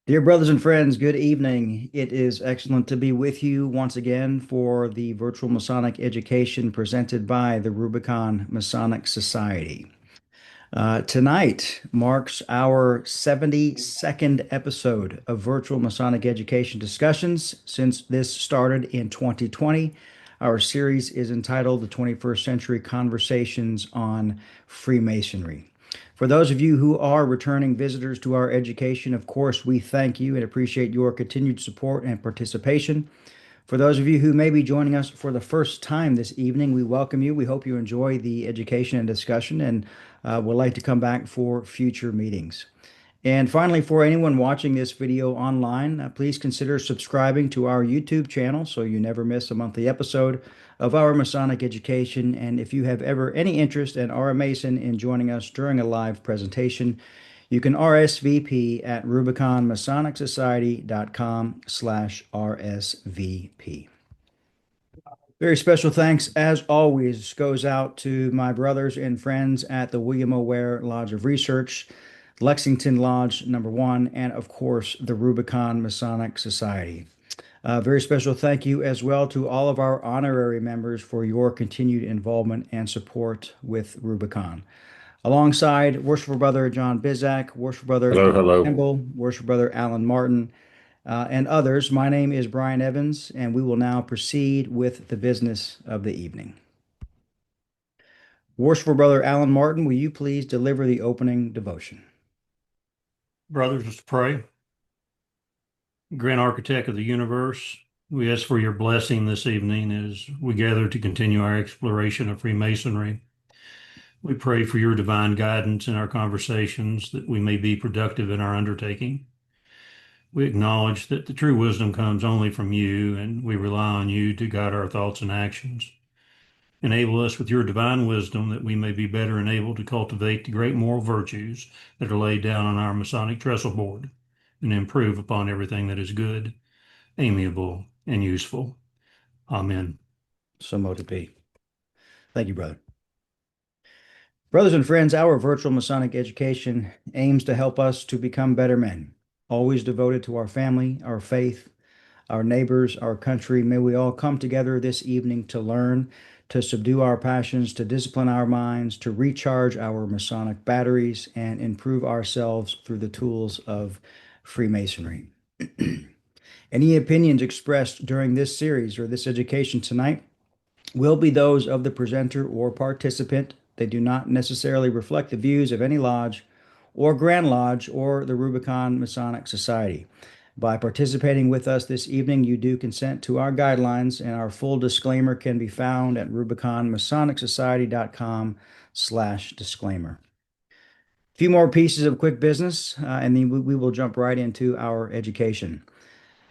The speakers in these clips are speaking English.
Dear brothers and friends, good evening. It is excellent to be with you once again for the Virtual Masonic Education presented by the Rubicon Masonic Society. Tonight marks our 72nd episode of Virtual Masonic Education discussions since this started in 2020. Our series is entitled The 21st Century Conversations on Freemasonry. For those of you who are returning visitors to our education, of course, we thank you and appreciate your continued support and participation. For those of you who may be joining us for the first time this evening, we welcome you. We hope you enjoy the education and discussion and would like to come back for future meetings. And finally, for anyone watching this video online, please consider subscribing to our YouTube channel so you never miss a monthly episode of our Masonic education. And if you have ever any interest and are a Mason in joining us during a live presentation, you can RSVP at rubiconmasonicsociety.com/RSVP. Very special thanks, as always, goes out to my brothers and friends at the Ware Lodge of Research, Lexington Lodge No. 1, and of course, the Rubicon Masonic Society. Very special thank you as well to all of our honorary members for your continued involvement and support with Rubicon. Alongside Worshipful Brother John Bizzack, Worshipful Brother Hello, John hello. Kemble, Worshipful Brother Alan Martin, and others, my name is Brian Evans, and we will now proceed with the business of the evening. Worshipful Brother Alan Martin, will you please deliver the opening devotion? Brothers, let's pray. Grand Architect of the universe, we ask for your blessing this evening as we gather to continue our exploration of Freemasonry. We pray for your divine guidance in our conversations that we may be productive in our undertaking. We acknowledge that the true wisdom comes only from you, and we rely on you to guide our thoughts and actions. Enable us with your divine wisdom that we may be better enabled to cultivate the great moral virtues that are laid down on our Masonic trestle board and improve upon everything that is good, amiable, and useful. Amen. So mote it be. Thank you, brother. Brothers and friends, our virtual Masonic education aims to help us to become better men, always devoted to our family, our faith, our neighbors, our country. May we all come together this evening to learn, to subdue our passions, to discipline our minds, to recharge our Masonic batteries, and improve ourselves through the tools of Freemasonry. Any opinions expressed during this series or this education tonight will be those of the presenter or participant. They do not necessarily reflect the views of any lodge or Grand Lodge or the Rubicon Masonic Society. By participating with us this evening, you do consent to our guidelines, and our full disclaimer can be found at rubiconmasonicsociety.com/disclaimer. A few more pieces of quick business, and then we will jump right into our education.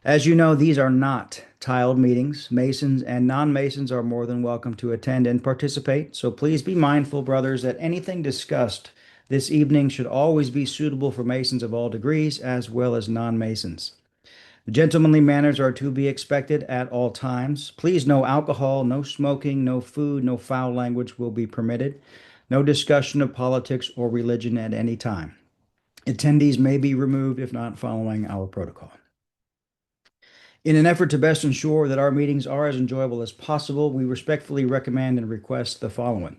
As you know, these are not tiled meetings. Masons and non-Masons are more than welcome to attend and participate. So please be mindful, brothers, that anything discussed this evening should always be suitable for Masons of all degrees as well as non-Masons. Gentlemanly manners are to be expected at all times. Please, no alcohol, no smoking, no food, no foul language will be permitted. No discussion of politics or religion at any time. Attendees may be removed if not following our protocol. In an effort to best ensure that our meetings are as enjoyable as possible, we respectfully recommend and request the following.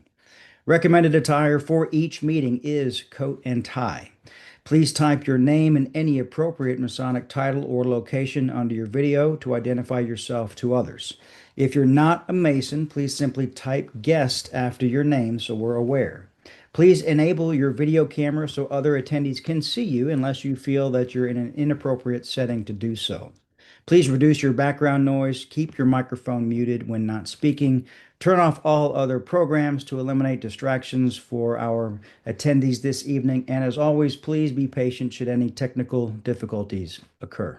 Recommended attire for each meeting is coat and tie. Please type your name and any appropriate Masonic title or location under your video to identify yourself to others. If you're not a Mason, please simply type guest after your name so we're aware. Please enable your video camera so other attendees can see you unless you feel that you're in an inappropriate setting to do so. Please reduce your background noise, keep your microphone muted when not speaking, turn off all other programs to eliminate distractions for our attendees this evening, and as always, please be patient should any technical difficulties occur.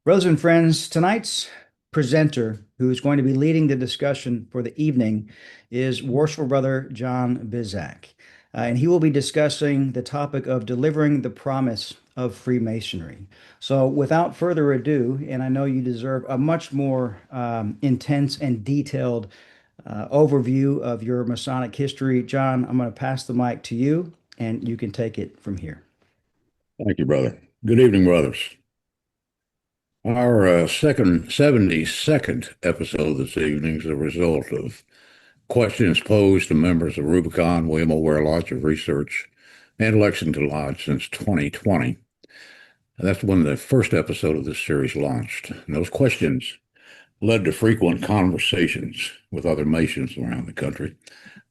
Brothers and friends, tonight's presenter who is going to be leading the discussion for the evening is Worshipful Brother John Bizzack. And he will be discussing the topic of delivering the promise of Freemasonry. So without further ado, and I know you deserve a much more intense and detailed overview of your Masonic history, John, I'm going to pass the mic to you, and you can take it from here. Thank you, brother. Good evening, brothers. Our second 72nd episode this evening is a result of questions posed to members of Rubicon, Ware Lodge of Research, and Lexington Lodge since 2020. And that's when the first episode of this series launched. And those questions led to frequent conversations with other Masons around the country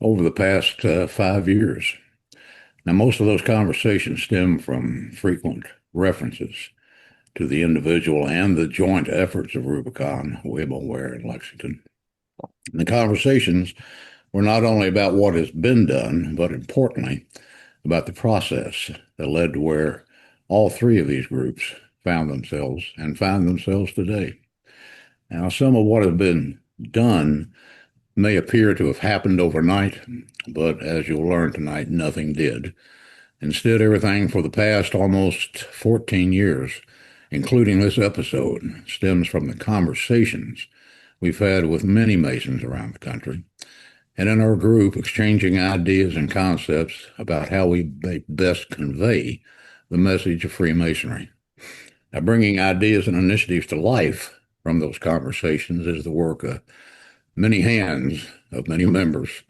over the past 5 years. Now, most of those conversations stem from frequent references to the individual and the joint efforts of Rubicon, Ware, and Lexington. And the conversations were not only about what has been done, but importantly, about the process that led to where all three of these groups found themselves and find themselves today. Now, some of what has been done may appear to have happened overnight, but as you'll learn tonight, nothing did. Instead, everything for the past almost 14 years, including this episode, stems from the conversations we've had with many Masons around the country, and in our group, exchanging ideas and concepts about how we may best convey the message of Freemasonry. Now, bringing ideas and initiatives to life from those conversations is the work of many hands of many members,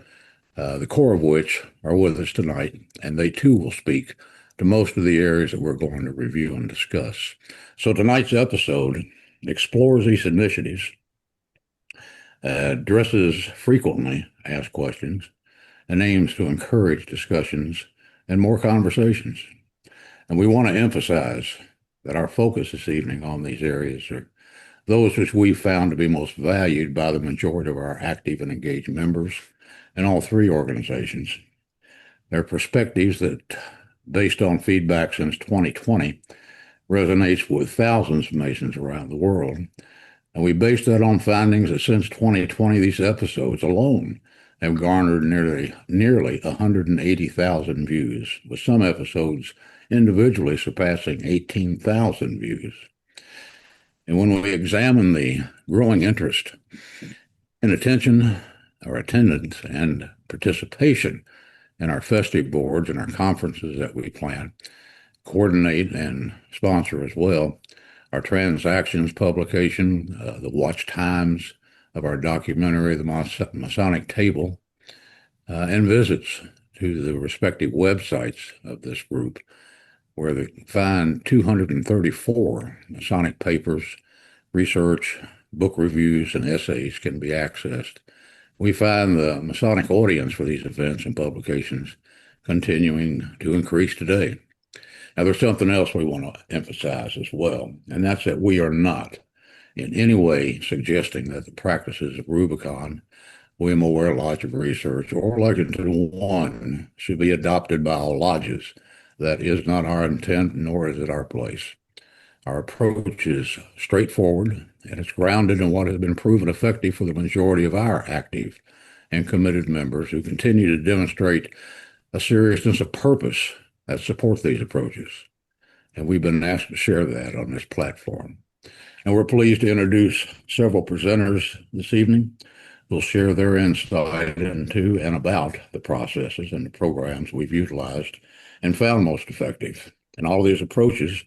the core of which are with us tonight, and they too will speak to most of the areas that we're going to review and discuss. So tonight's episode explores these initiatives, addresses frequently asked questions, and aims to encourage discussions and more conversations. And we want to emphasize that our focus this evening on these areas are those which we found to be most valued by the majority of our active and engaged members in all three organizations. They're perspectives that, based on feedback since 2020, resonates with thousands of Masons around the world. And we base that on findings that since 2020, these episodes alone have garnered nearly 180,000 views, with some episodes individually surpassing 18,000 views. And when we examine the growing interest in attention, our attendance, and participation in our festive boards and our conferences that we plan, coordinate, and sponsor as well, our transactions publication, the watch times of our documentary, The Masonic Table, and visits to the respective websites of this group, where they find 234 Masonic papers, research, book reviews, and essays can be accessed. We find the Masonic audience for these events and publications continuing to increase today. Now, there's something else we want to emphasize as well, and that's that we are not in any way suggesting that the practices of Rubicon, Ware Lodge of Research, or Lexington One should be adopted by all lodges. That is not our intent, nor is it our place. Our approach is straightforward, and it's grounded in what has been proven effective for the majority of our active and committed members who continue to demonstrate a seriousness of purpose that supports these approaches. And we've been asked to share that on this platform. And we're pleased to introduce several presenters this evening who will share their insight into and about the processes and the programs we've utilized and found most effective. And all these approaches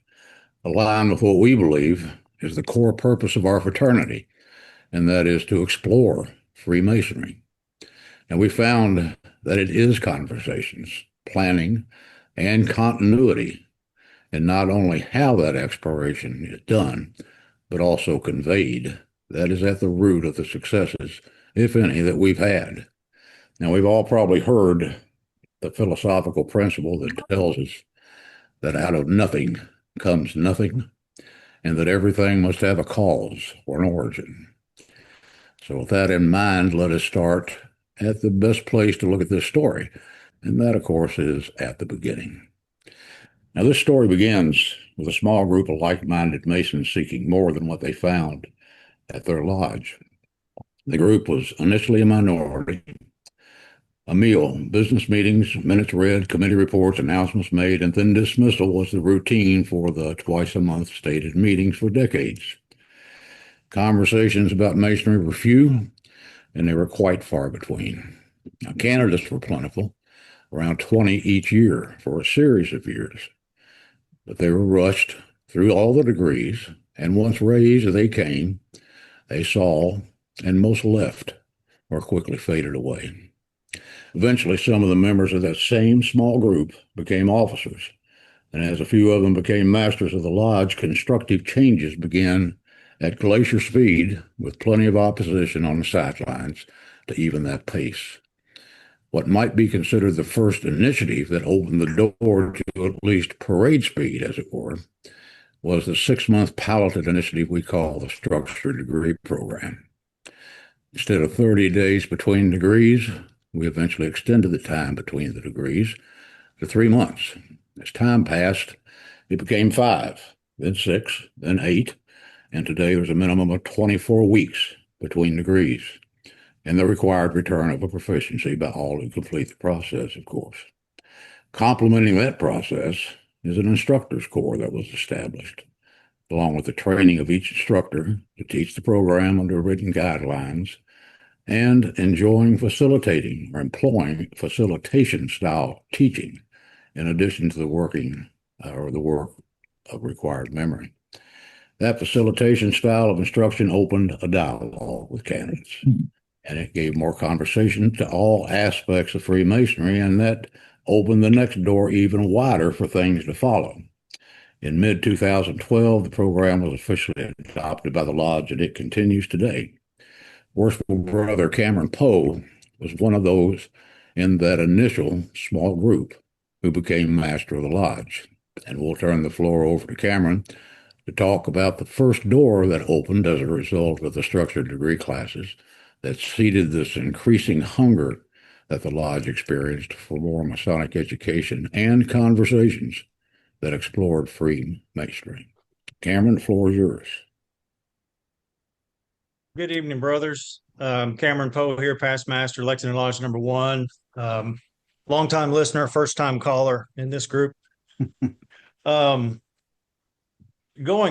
align with what we believe is the core purpose of our fraternity, and that is to explore Freemasonry. And we found that it is conversations, planning, and continuity, and not only how that exploration is done, but also conveyed. That is at the root of the successes, if any, that we've had. Now, we've all probably heard the philosophical principle that tells us that out of nothing comes nothing, and that everything must have a cause or an origin. So with that in mind, let us start at the best place to look at this story, and that, of course, is at the beginning. Now, this story begins with a small group of like-minded Masons seeking more than what they found at their lodge. The group was initially a minority. A meal, business meetings, minutes read, committee reports, announcements made, and then dismissal was the routine for the twice-a-month stated meetings for decades. Conversations about Masonry were few, and they were quite far between. Now, candidates were plentiful, around 20 each year for a series of years. but they were rushed through all the degrees, and once raised they came, they saw, and most left or quickly faded away. Eventually, some of the members of that same small group became officers, and as a few of them became masters of the lodge, constructive changes began at glacier speed with plenty of opposition on the sidelines to even that pace. What might be considered the first initiative that opened the door to at least parade speed, as it were, was the 6-month piloted initiative we call the Structured Degree Program. Instead of 30 days between degrees, we eventually extended the time between the degrees to 3 months. As time passed, it became 5, then 6, then 8, and today there's a minimum of 24 weeks between degrees, and the required return of a proficiency by all who complete the process, of course. Complementing that process is an instructor's corps that was established, along with the training of each instructor to teach the program under written guidelines and enjoying facilitating or employing facilitation style teaching in addition to the working or the work of required memory. That facilitation style of instruction opened a dialogue with candidates, and it gave more conversation to all aspects of Freemasonry, and that opened the next door even wider for things to follow. In mid-2012, the program was officially adopted by the Lodge, and it continues today. Worshipful Brother Cameron Poe was one of those in that initial small group who became master of the Lodge. And we'll turn the floor over to Cameron to talk about the first door that opened as a result of the structured degree classes that seeded this increasing hunger that the Lodge experienced for more Masonic education and conversations that explored Freemasonry. Cameron, the floor is yours. Good evening, brothers. Cameron Poe here, past master, Lexington Lodge No. 1. Longtime listener, first-time caller in this group. Going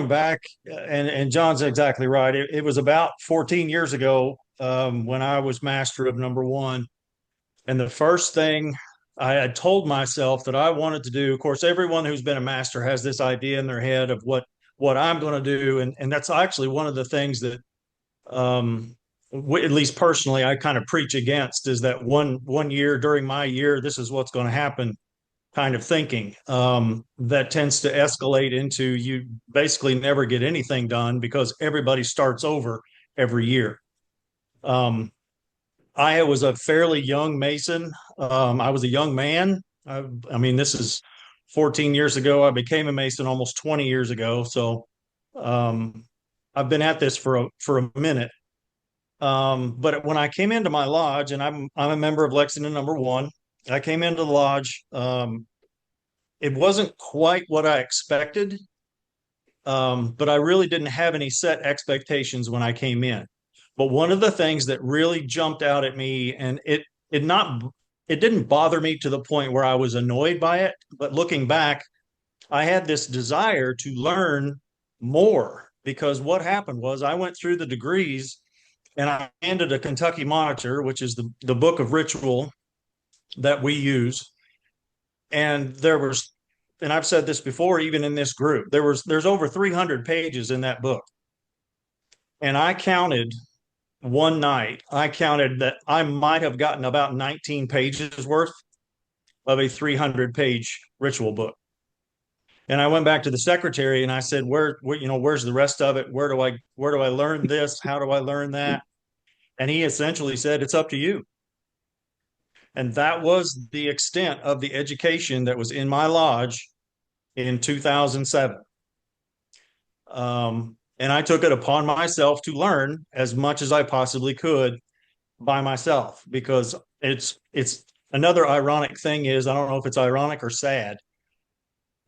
back, and John's exactly right. It was about 14 years ago when I was master of No. 1. And the first thing I had told myself that I wanted to do, of course, everyone who's been a master has this idea in their head of what I'm going to do. And that's actually one of the things that at least personally, I kind of preach against is that one year during my year, this is what's going to happen kind of thinking. That tends to escalate into you basically never get anything done because everybody starts over every year. I was a fairly young Mason. I was a young man. I mean, this is 14 years ago. I became a Mason almost 20 years ago. So I've been at this for a minute. But when I came into my lodge, and I'm a member of Lexington No. 1, I came into the lodge. It wasn't quite what I expected, but I really didn't have any set expectations when I came in. But one of the things that really jumped out at me, and it didn't bother me to the point where I was annoyed by it, but looking back, I had this desire to learn more because what happened was I went through the degrees and I handed a Kentucky Monitor, which is the book of ritual that we use. And and I've said this before, even in this group, there's over 300 pages in that book. And I counted one night, I counted that I might have gotten about 19 pages worth of a 300-page ritual book. And I went back to the secretary and I said, where's the rest of it? Where do I learn this? How do I learn that? And he essentially said, it's up to you. And that was the extent of the education that was in my lodge in 2007. And I took it upon myself to learn as much as I possibly could by myself, because it's another ironic thing is, I don't know if it's ironic or sad.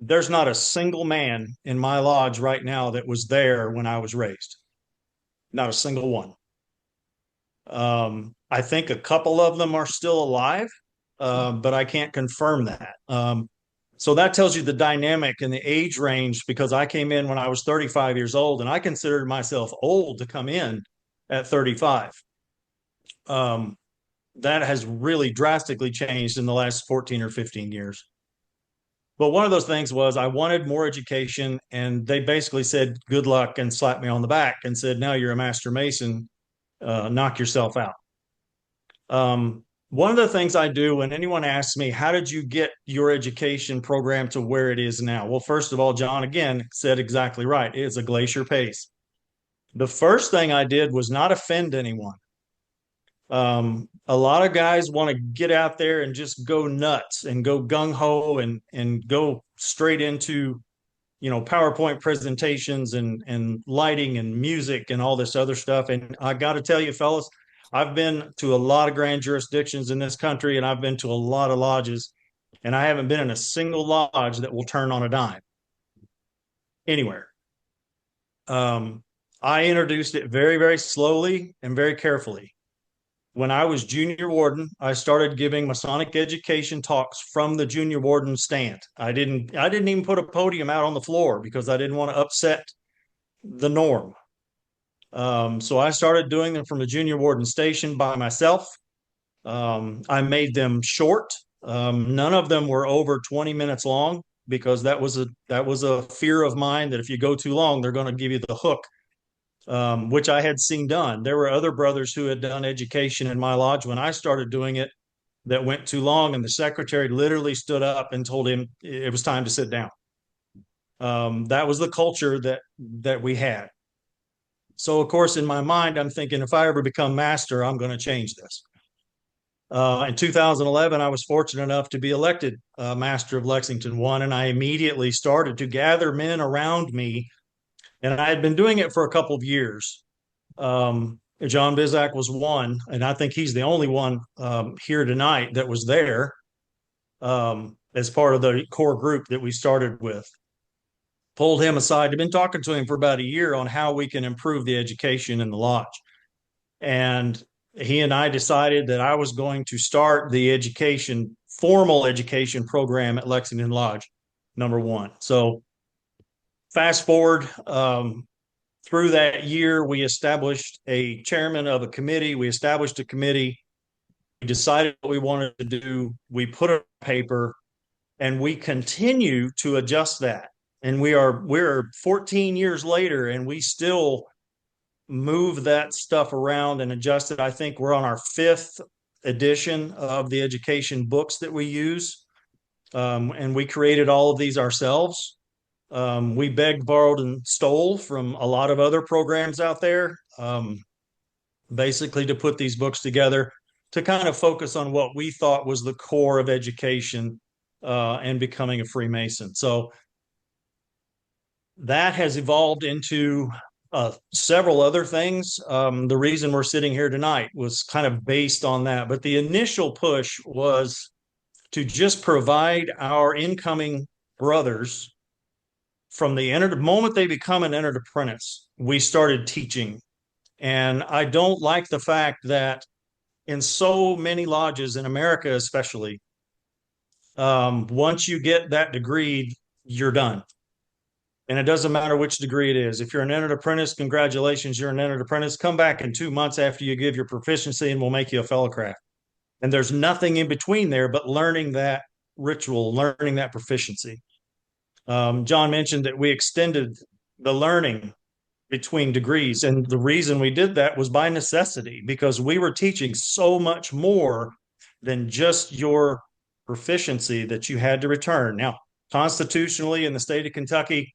There's not a single man in my lodge right now that was there when I was raised. Not a single one. I think a couple of them are still alive, but I can't confirm that. So that tells you the dynamic and the age range, because I came in when I was 35 years old and I considered myself old to come in at 35. That has really drastically changed in the last 14 or 15 years. But one of those things was I wanted more education, and they basically said, good luck, and slapped me on the back and said, now you're a Master Mason, knock yourself out. One of the things I do when anyone asks me, how did you get your education program to where it is now? Well, first of all, John, again, said exactly right. It's a glacier pace. The first thing I did was not offend anyone. A lot of guys want to get out there and just go nuts and go gung ho and go straight into, PowerPoint presentations and lighting and music and all this other stuff. And I got to tell you, fellas, I've been to a lot of grand jurisdictions in this country, and I've been to a lot of lodges, and I haven't been in a single lodge that will turn on a dime anywhere. I introduced it very, very slowly and very carefully. When I was junior warden, I started giving Masonic education talks from the junior warden stand. I didn't even put a podium out on the floor because I didn't want to upset the norm. So I started doing them from the junior warden station by myself. I made them short. None of them were over 20 minutes long because that was a fear of mine that if you go too long, they're going to give you the hook. Which I had seen done. There were other brothers who had done education in my lodge when I started doing it that went too long, and the secretary literally stood up and told him it was time to sit down. That was the culture that we had. So, of course, in my mind, I'm thinking if I ever become master, I'm going to change this. In 2011, I was fortunate enough to be elected master of Lexington I, and I immediately started to gather men around me. And I had been doing it for a couple of years. John Bizzack was one, and I think he's the only one here tonight that was there as part of the core group that we started with. Pulled him aside. I've been talking to him for about a year on how we can improve the education in the lodge. And he and I decided that I was going to start the formal education program at Lexington Lodge, number one. So fast forward through that year, we established a chairman of a committee. We established a committee. We decided what we wanted to do. We put it on paper, and we continue to adjust that. And we're 14 years later, and we still move that stuff around and adjust it. I think we're on our 5th edition of the education books that we use. And we created all of these ourselves. We begged, borrowed, and stole from a lot of other programs out there, basically to put these books together to kind of focus on what we thought was the core of education and becoming a Freemason. So that has evolved into several other things. The reason we're sitting here tonight was kind of based on that. But the initial push was to just provide our incoming brothers from the moment they become an entered apprentice, we started teaching. And I don't like the fact that in so many lodges in America, especially, once you get that degree, you're done. And it doesn't matter which degree it is. If you're an entered apprentice, congratulations, you're an entered apprentice. Come back in 2 months after you give your proficiency and we'll make you a fellow craft. And there's nothing in between there but learning that ritual, learning that proficiency. John mentioned that we extended the learning between degrees. And the reason we did that was by necessity, because we were teaching so much more than just your proficiency that you had to return. Now, constitutionally in the state of Kentucky,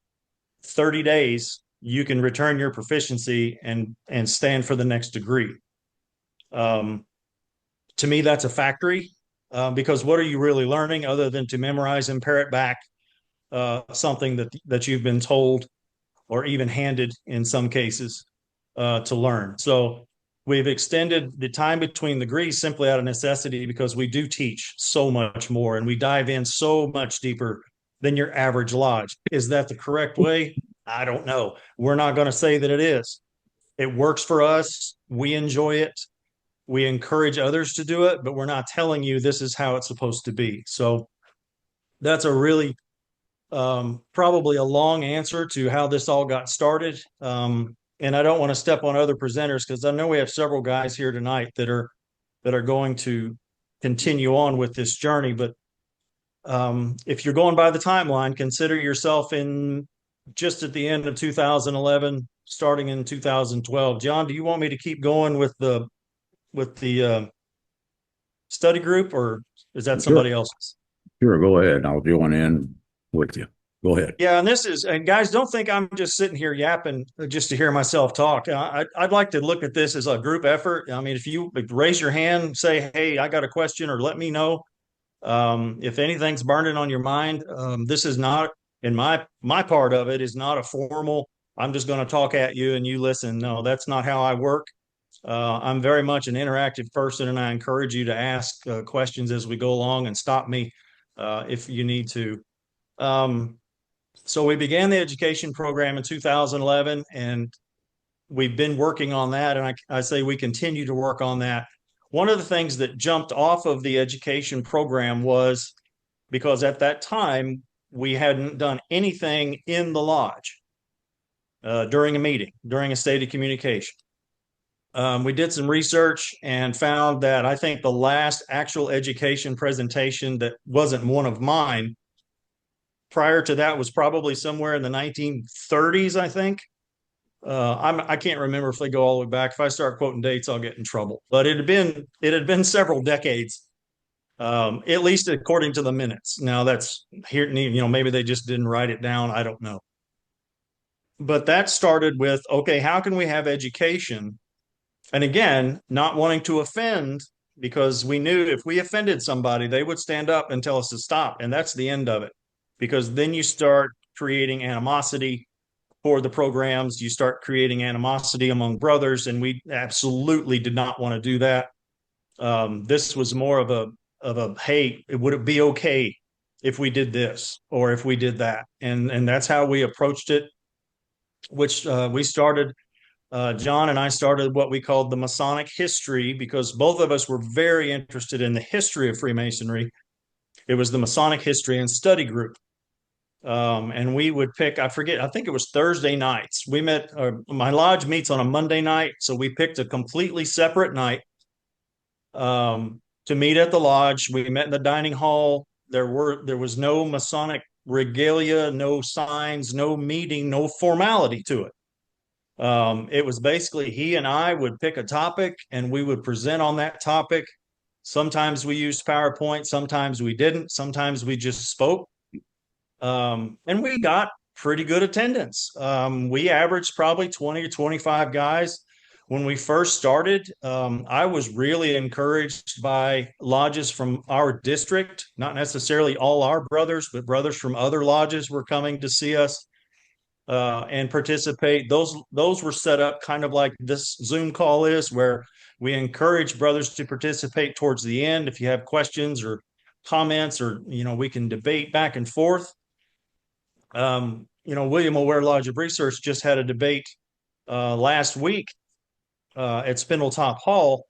30 days, you can return your proficiency and stand for the next degree. To me, that's a factory because what are you really learning other than to memorize and parrot back something that you've been told or even handed in some cases to learn. So we've extended the time between degrees simply out of necessity because we do teach so much more and we dive in so much deeper than your average lodge. Is that the correct way? I don't know. We're not going to say that it is. It works for us. We enjoy it. We encourage others to do it, but we're not telling you this is how it's supposed to be. So that's a really probably a long answer to how this all got started. And I don't want to step on other presenters because I know we have several guys here tonight that are going to continue on with this journey. But if you're going by the timeline, consider yourself in just at the end of 2011, starting in 2012. John, do you want me to keep going with the study group, or is that Sure, somebody else's? sure. Go ahead. I'll join in with you. Go ahead. Yeah, and guys, don't think I'm just sitting here yapping just to hear myself talk. I'd like to look at this as a group effort. I mean, if you raise your hand, say, "Hey, I got a question," or let me know. If anything's burning on your mind, this is not, in my part of it, is not a formal, I'm just going to talk at you and you listen. No, that's not how I work. I'm very much an interactive person, and I encourage you to ask questions as we go along and stop me if you need to. Um, so we began the education program in 2011, and we've been working on that. And I say we continue to work on that. One of the things that jumped off of the education program was because at that time we hadn't done anything in the lodge during a meeting, during a stated communication. We did some research and found that I think the last actual education presentation that wasn't one of mine prior to that was probably somewhere in the 1930s, I think. I can't remember if they go all the way back. If I start quoting dates, I'll get in trouble. But it had been several decades, at least according to the minutes. Now that's here, maybe they just didn't write it down. I don't know. But that started with, okay, how can we have education? And again, not wanting to offend, because we knew if we offended somebody, they would stand up and tell us to stop. And that's the end of it, because then you start creating animosity for the programs. You start creating animosity among brothers, and we absolutely did not want to do that. This was more of a hey, would it be okay if we did this or if we did that? And that's how we approached it, which we started. John and I started what we called the Masonic history, because both of us were very interested in the history of Freemasonry. It was the Masonic history and study group. And we would pick, I forget, I think it was Thursday nights. We met, my lodge meets on a Monday night. So we picked a completely separate night to meet at the lodge. We met in the dining hall. There was no Masonic regalia, no signs, no meeting, no formality to it. It was basically he and I would pick a topic and we would present on that topic. Sometimes we used PowerPoint, sometimes we didn't, sometimes we just spoke. And we got pretty good attendance. We averaged probably 20 or 25 guys. When we first started, I was really encouraged by lodges from our district, not necessarily all our brothers, but brothers from other lodges were coming to see us and participate. Those were set up kind of like this Zoom call is, where we encourage brothers to participate towards the end. If you have questions or comments, or we can debate back and forth. William Ware Lodge of Research just had a debate last week at Spindletop Hall,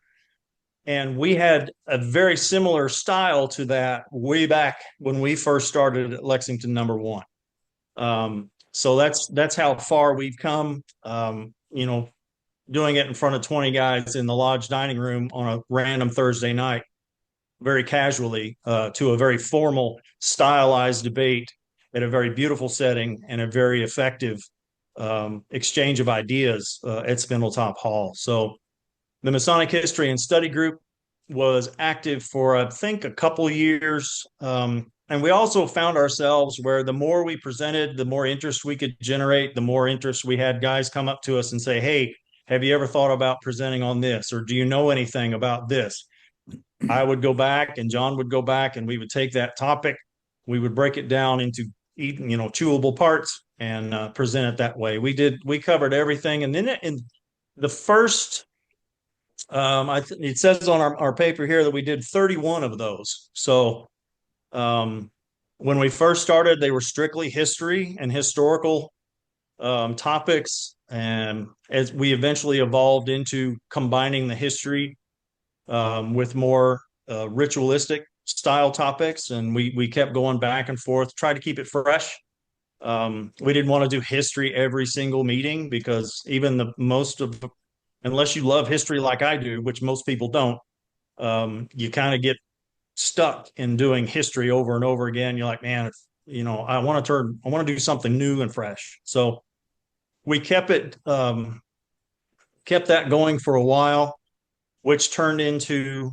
and we had a very similar style to that way back when we first started at Lexington number 1. So that's how far we've come. Doing it in front of 20 guys in the lodge dining room on a random Thursday night, very casually, to a very formal, stylized debate at a very beautiful setting and a very effective exchange of ideas at Spindletop Hall. So the Masonic History and Study Group was active for, I think, a couple years. And we also found ourselves where the more we presented, the more interest we could generate, the more interest we had guys come up to us and say, hey, have you ever thought about presenting on this? Or do you know anything about this? I would go back and John would go back and we would take that topic. We would break it down into chewable parts and present it that way. We covered everything. And then in the first, it says on our paper here that we did 31 of those. So when we first started, they were strictly history and historical topics. And as we eventually evolved into combining the history with more ritualistic style topics, and we kept going back and forth, try to keep it fresh. We didn't want to do history every single meeting, because even unless you love history like I do, which most people don't, you kind of get stuck in doing history over and over again. You're like, man, I want to do something new and fresh. So we kept that going for a while, which turned into,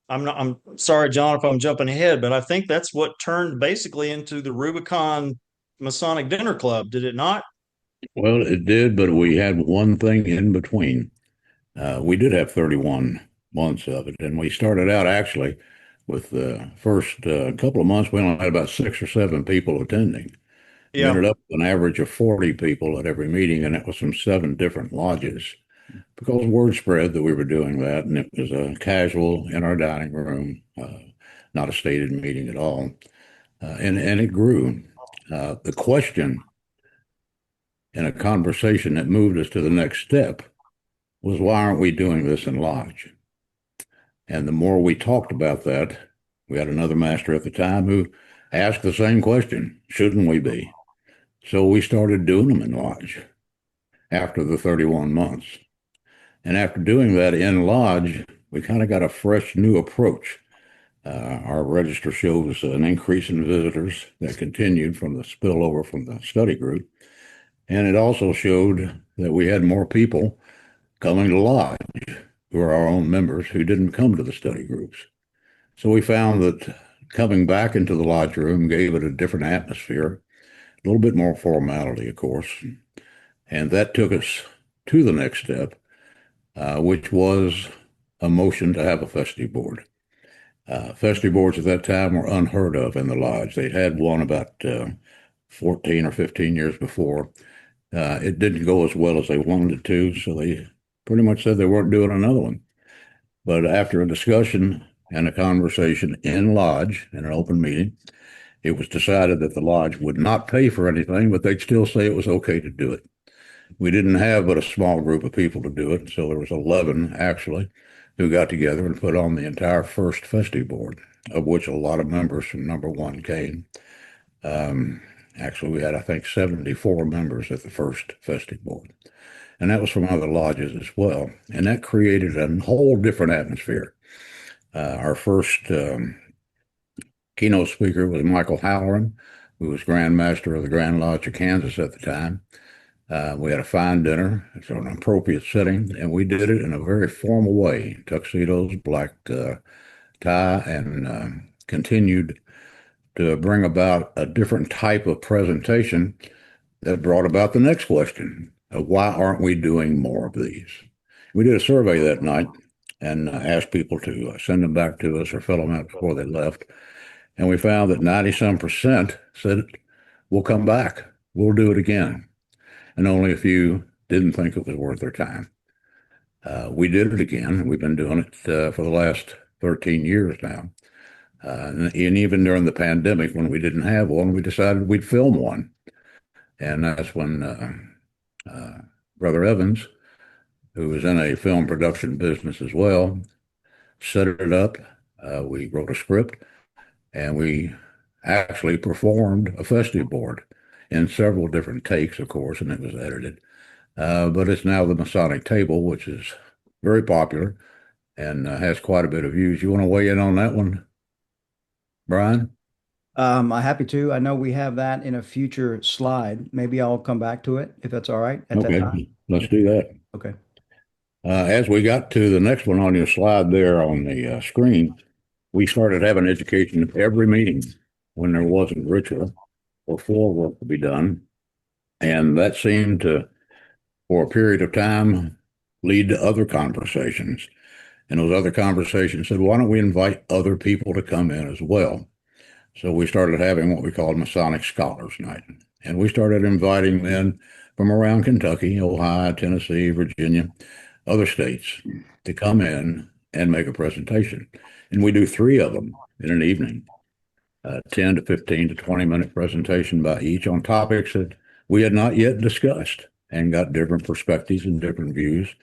I'm sorry, John, if I'm jumping ahead, but I think that's what turned basically into the Rubicon Masonic Dinner Club, did it not? Well, it did, but we had one thing in between. We did have 31 months of it, and we started out actually with the first couple of months, we only had about 6 or 7 people attending. We Yeah. ended up with an average of 40 people at every meeting, and it was from 7 different lodges because word spread that we were doing that, and it was a casual in our dining room, not a stated meeting at all. And it grew. The question in a conversation that moved us to the next step was, why aren't we doing this in lodge? And the more we talked about that, we had another master at the time who asked the same question, shouldn't we be? So we started doing them in lodge after the 31 months. And after doing that in lodge, we kind of got a fresh new approach. Our register shows an increase in visitors that continued from the spillover from the study group. And it also showed that we had more people coming to lodge who are our own members who didn't come to the study groups. So we found that coming back into the lodge room gave it a different atmosphere, a little bit more formality, of course. And that took us to the next step, which was a motion to have a festive board. Festive boards at that time were unheard of in the lodge. They'd had one about 14 or 15 years before. It didn't go as well as they wanted it to, so they pretty much said they weren't doing another one. But after a discussion and a conversation in lodge, in an open meeting, it was decided that the lodge would not pay for anything, but they'd still say it was okay to do it. We didn't have but a small group of people to do it, so there was 11 actually who got together and put on the entire first festive board, of which a lot of members from number 1 came. Actually, we had, I think, 74 members at the first festive board, and that was from other lodges as well. And that created a whole different atmosphere. Our first keynote speaker was Michael Halloran, who was Grand Master of the Grand Lodge of Kansas at the time. We had a fine dinner. It's an appropriate setting, and we did it in a very formal way, tuxedos, black tie, and continued to bring about a different type of presentation that brought about the next question of, why aren't we doing more of these? We did a survey that night and asked people to send them back to us or fill them out before they left. And we found that 90-some% said, we'll come back, we'll do it again. And only a few didn't think it was worth their time. We did it again. We've been doing it for the last 13 years now. And even during the pandemic, when we didn't have one, we decided we'd film one. And that's when Brother Evans, who was in a film production business as well, set it up. We wrote a script, and we actually performed a festive board in several different takes, of course, and it was edited. But it's now the Masonic Table, which is very popular and has quite a bit of views. You want to weigh in on that one, Brian? I'm happy to. I know we have that in a future slide. Maybe I'll come back to it if that's all right at that time. Okay, let's do that. Okay. As we got to the next one on your slide there on the screen, we started having education at every meeting when there wasn't ritual or floor work to be done. And that seemed to, for a period of time, lead to other conversations. And those other conversations said, why don't we invite other people to come in as well? So we started having what we called Masonic Scholars Night. And we started inviting men from around Kentucky, Ohio, Tennessee, Virginia, other states to come in and make a presentation. And we do 3 of them in an evening, 10 to 15 to 20-minute presentation by each on topics that we had not yet discussed and got different perspectives and different views.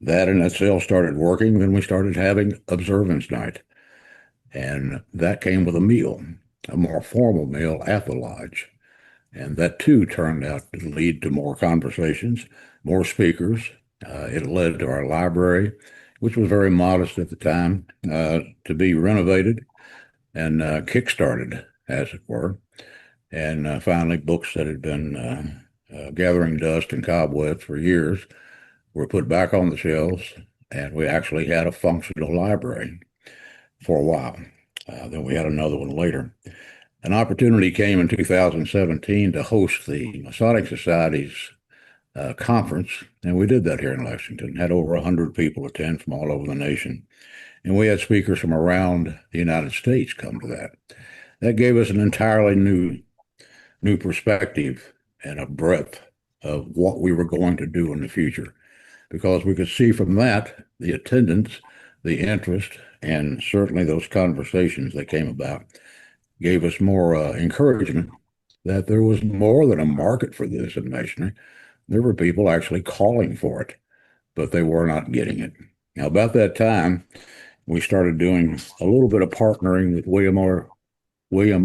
That in itself started working. Then we started having observance night. And that came with a meal, a more formal meal at the lodge. And that too turned out to lead to more conversations, more speakers. It led to our library. which was very modest at the time, to be renovated and kickstarted, as it were. And finally, books that had been gathering dust and cobwebs for years were put back on the shelves, and we actually had a functional library for a while. Then we had another one later. An opportunity came in 2017 to host the Masonic Society's conference, and we did that here in Lexington. Had over 100 people attend from all over the nation, and we had speakers from around the United States come to that. That gave us an entirely new perspective and a breadth of what we were going to do in the future, because we could see from that the attendance, the interest, and certainly those conversations that came about gave us more encouragement that there was more than a market for this in Masonry. There were people actually calling for it, but they were not getting it. Now, about that time, we started doing a little bit of partnering with William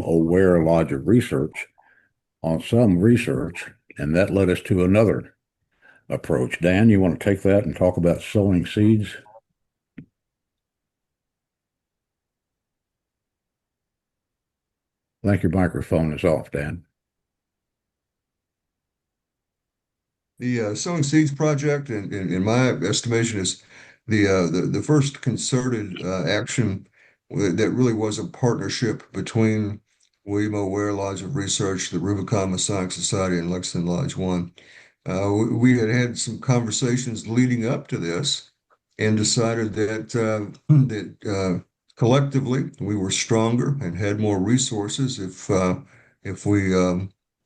O. Ware Lodge of Research on some research, and that led us to another approach. Dan, you want to take that and talk about sowing seeds? I think your microphone is off, Dan. The Sowing Seeds project, in my estimation, is the first concerted action that really was a partnership between William O. Ware Lodge of Research, the Rubicon Masonic Society, and Lexington Lodge No. We had some conversations leading up to this, and decided that collectively we were stronger and had more resources if we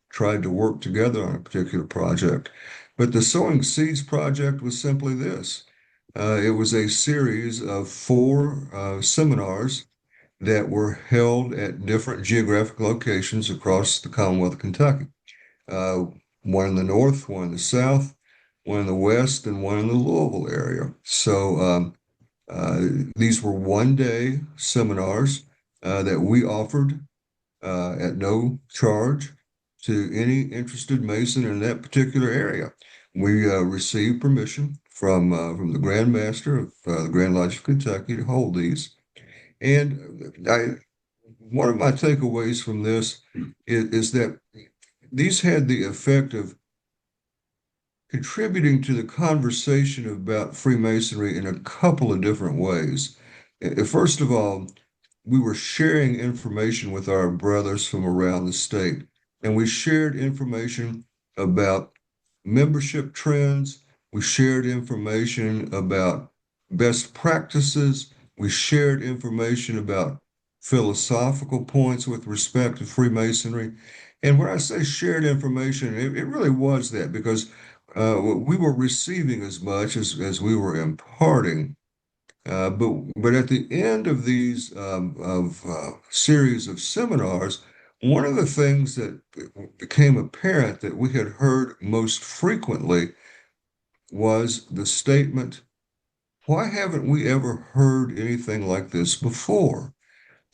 tried to work together on a particular project. But the Sowing Seeds project was simply this. It was a series of 4 seminars that were held at different geographic locations across the Commonwealth of Kentucky. One in the north, one in the south, one in the west, and one in the Louisville area. So these were one-day seminars that we offered at no charge to any interested Mason in that particular area. We received permission from the Grand Master of the Grand Lodge of Kentucky to hold these. And one of my takeaways from this is that these had the effect of contributing to the conversation about Freemasonry in a couple of different ways. First of all, we were sharing information with our brothers from around the state, and we shared information about membership trends. We shared information about best practices. We shared information about philosophical points with respect to Freemasonry. And when I say shared information, it really was that, because we were receiving as much as we were imparting. But at the end of these series of seminars, one of the things that became apparent that we had heard most frequently was the statement, "Why haven't we ever heard anything like this before?"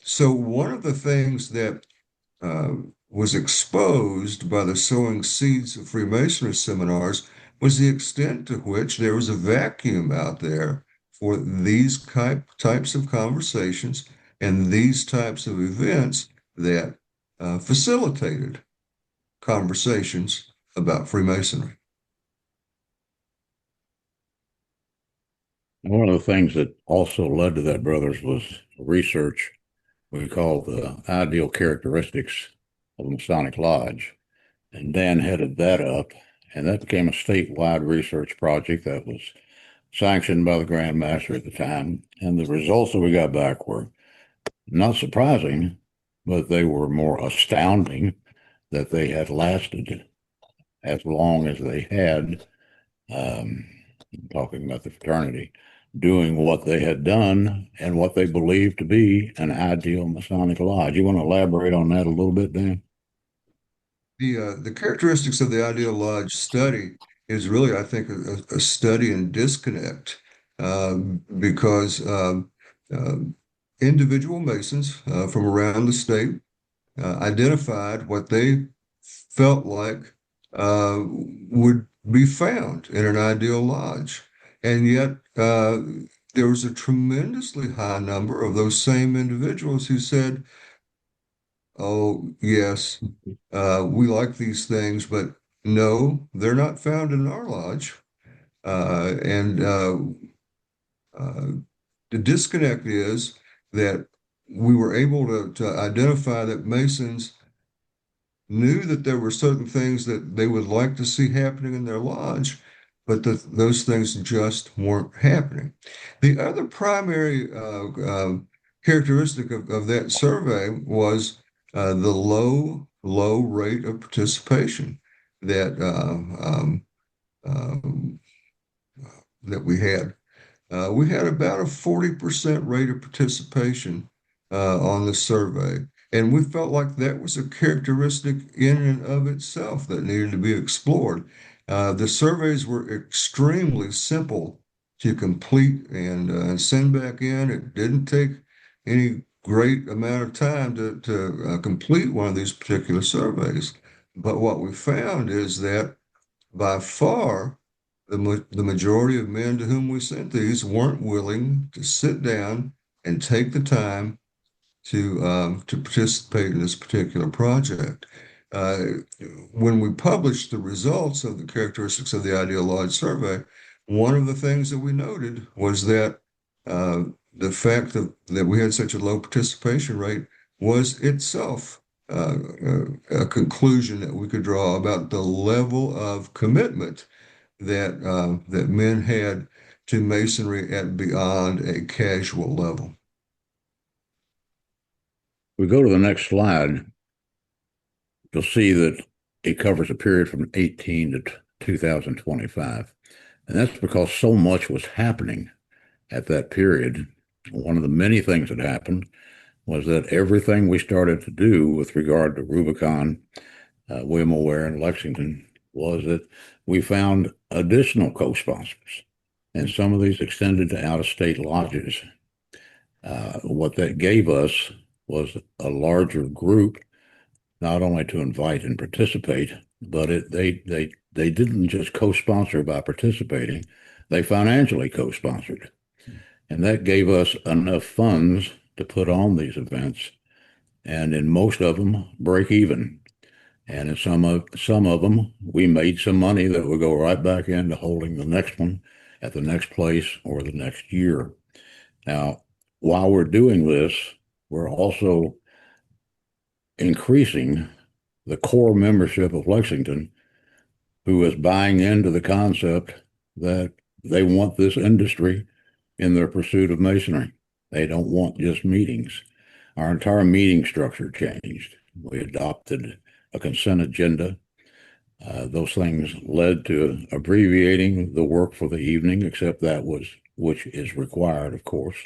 So one of the things that was exposed by the Sowing Seeds of Freemasonry seminars was the extent to which there was a vacuum out there for these types of conversations and these types of events that facilitated conversations about Freemasonry. One of the things that also led to that, brothers, was research we call the ideal characteristics of a Masonic Lodge. And Dan headed that up, and that became a statewide research project that was sanctioned by the Grand Master at the time. And the results that we got back were not surprising, but they were more astounding that they had lasted as long as they had, talking about the fraternity, doing what they had done and what they believed to be an ideal Masonic Lodge. You want to elaborate on that a little bit, Dan? The characteristics of the ideal lodge study is really, I think, a study in disconnect, because individual Masons from around the state identified what they felt like would be found in an ideal lodge. And yet there was a tremendously high number of those same individuals who said, oh, yes, we like these things, but no, they're not found in our lodge. And uh, the disconnect is that we were able to identify that Masons knew that there were certain things that they would like to see happening in their lodge, but that those things just weren't happening. The other primary characteristic of that survey was the low rate of participation that um, that we had. We had about a 40% rate of participation on the survey. And we felt like that was a characteristic in and of itself that needed to be explored. The surveys were extremely simple to complete and send back in. It didn't take any great amount of time to complete one of these particular surveys. But what we found is that by far, the majority of men to whom we sent these weren't willing to sit down and take the time to participate in this particular project. Uh, when we published the results of the characteristics of the Ideal Lodge survey, one of the things that we noted was that uh, the fact that we had such a low participation rate was itself a conclusion that we could draw about the level of commitment that men had to Masonry at beyond a casual level. We go to the next slide, you'll see that it covers a period from 18 to 2025. And that's because so much was happening at that period. One of the many things that happened was that everything we started to do with regard to Rubicon, William Ware, and Lexington was that we found additional co-sponsors. And some of these extended to out-of-state lodges. What that gave us was a larger group, not only to invite and participate, but they didn't just co-sponsor by participating, they financially co-sponsored. And that gave us enough funds to put on these events, and in most of them, break even. And in some of them, we made some money that would go right back into holding the next one at the next place or the next year. Now, while we're doing this, we're also increasing the core membership of Lexington, who is buying into the concept that they want this industry in their pursuit of Masonry. They don't want just meetings. Our entire meeting structure changed. We adopted a consent agenda. Those things led to abbreviating the work for the evening, except that which is required, of course.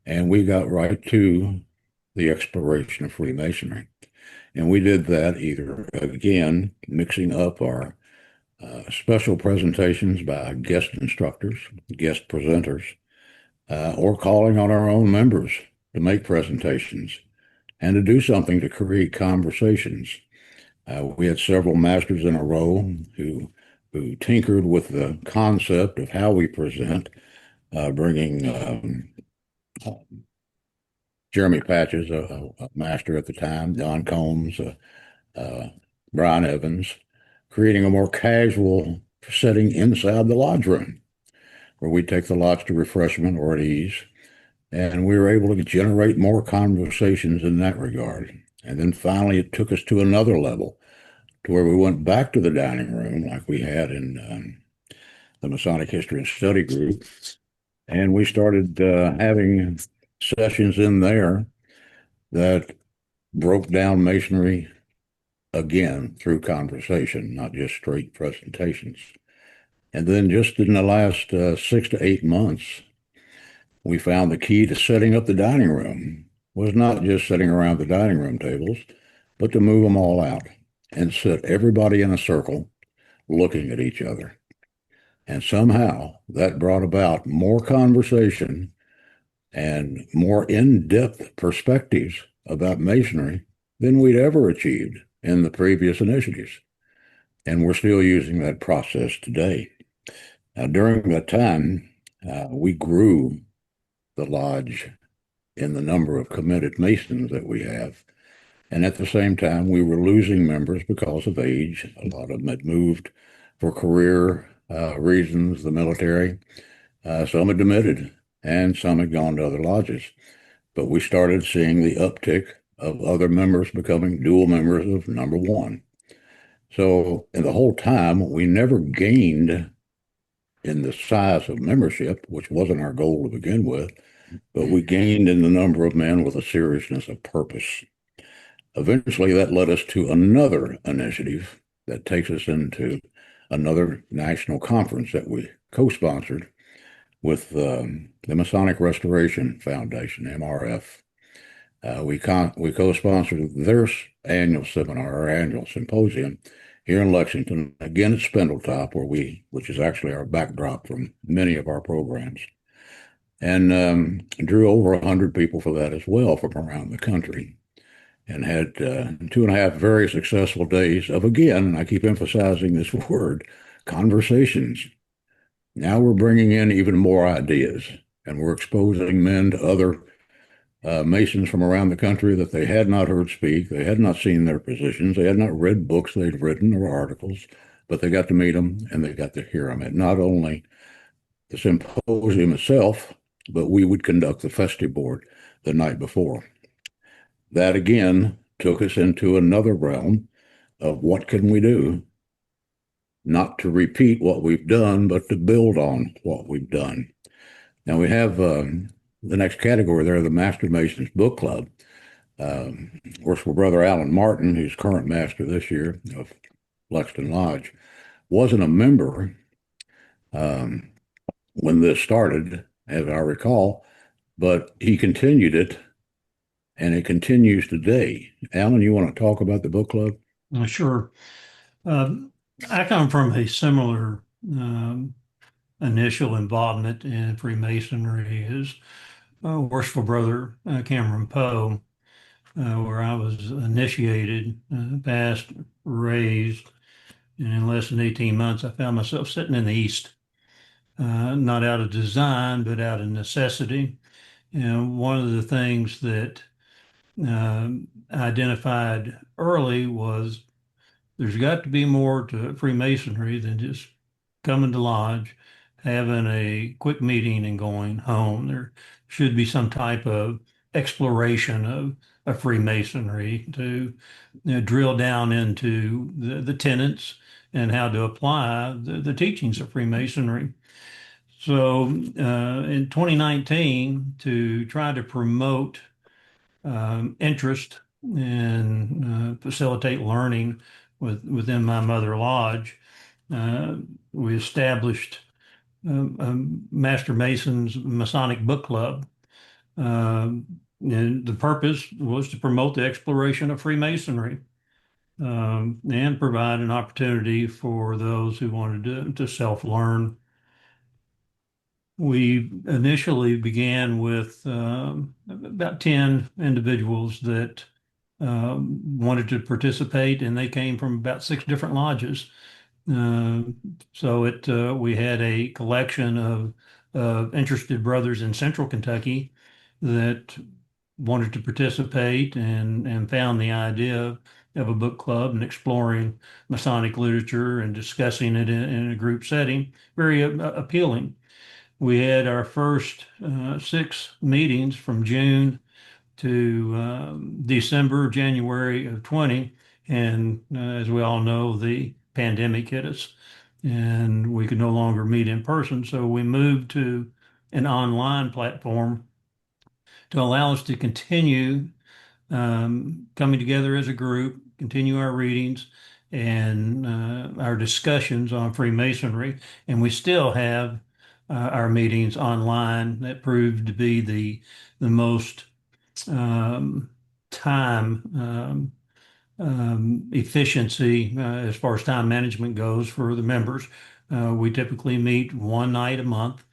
And we got right to the exploration of Freemasonry. And we did that either, again, mixing up our special presentations by guest instructors, guest presenters, or calling on our own members to make presentations and to do something to create conversations. We had several masters in a row who tinkered with the concept of how we present, bringing Jeremy Patches, a master at the time, Don Combs, Brian Evans, creating a more casual setting inside the lodge room, where we take the lodge to refreshment or at ease. And we were able to generate more conversations in that regard. And then finally, it took us to another level, to where we went back to the dining room like we had in the Masonic History and Study group. And we started having sessions in there that broke down Masonry again through conversation, not just straight presentations. And then just in the last 6 to 8 months, we found the key to setting up the dining room was not just sitting around the dining room tables, but to move them all out and sit everybody in a circle looking at each other. And somehow that brought about more conversation and more in-depth perspectives about Masonry than we'd ever achieved in the previous initiatives. And we're still using that process today. Now, during that time, We grew the lodge in the number of committed Masons that we have. And at the same time, we were losing members because of age. A lot of them had moved for career reasons, the military. Some had demitted, and some had gone to other lodges. But we started seeing the uptick of other members becoming dual members of number one. So, in the whole time, we never gained in the size of membership, which wasn't our goal to begin with, but we gained in the number of men with a seriousness of purpose. Eventually, that led us to another initiative that takes us into another national conference that we co-sponsored with the Masonic Restoration Foundation, MRF. We co-sponsored their annual seminar, our annual symposium here in Lexington, again at Spindletop, which is actually our backdrop from many of our programs, and drew over 100 people for that as well from around the country, and had 2.5 very successful days of, again, I keep emphasizing this word, conversations. Now we're bringing in even more ideas, and we're exposing men to other Masons from around the country that they had not heard speak. They had not seen their positions. They had not read books they'd written or articles, but they got to meet them and they got to hear them at not only the symposium itself, but we would conduct the Festive board the night before. That again took us into another realm of what can we do, not to repeat what we've done, but to build on what we've done. Now we have the next category there, the Master Masons Book Club. Works for Brother Alan Martin, who's current master this year of Lexington Lodge, wasn't a member when this started, as I recall, but he continued it, and it continues today. Alan, you want to talk about the book club? Sure. I come from a similar initial involvement in Freemasonry as Worshipful Brother Cameron Poe, where I was initiated, passed, raised, and in less than 18 months, I found myself sitting in the East, not out of design, but out of necessity. And one of the things that I identified early was there's got to be more to Freemasonry than just coming to lodge, having a quick meeting and going home. There should be some type of exploration of Freemasonry to drill down into the tenets and how to apply the teachings of Freemasonry. So in 2019, to try to promote interest and facilitate learning within my mother lodge, we established Master Mason's Masonic Book Club. And the purpose was to promote the exploration of Freemasonry and provide an opportunity for those who wanted to self-learn. We initially began with about 10 individuals that wanted to participate, and they came from about 6 different lodges. So we had a collection of interested brothers in Central Kentucky that wanted to participate and found the idea of a book club and exploring Masonic literature and discussing it in a group setting very appealing. We had our first 6 meetings from June to December, January of 20. And as we all know, the pandemic hit us and we could no longer meet in person. So we moved to an online platform to allow us to continue coming together as a group, continue our readings and our discussions on Freemasonry. And we still have our meetings online. That proved to be the most time efficiency as far as time management goes for the members. We typically meet one night a month,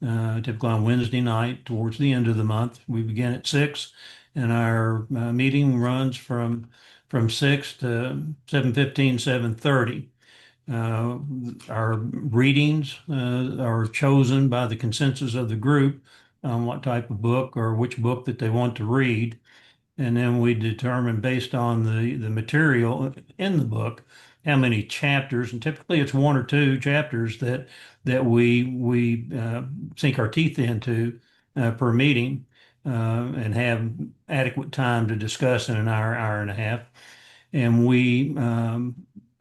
typically on Wednesday night towards the end of the month. We begin at 6, and our meeting runs from 6 to 7:15, 7:30. Our readings are chosen by the consensus of the group on what type of book or which book that they want to read. And then we determine based on the material in the book, how many chapters, and typically it's one or two chapters that we sink our teeth into per meeting and have adequate time to discuss in an hour and a half. And we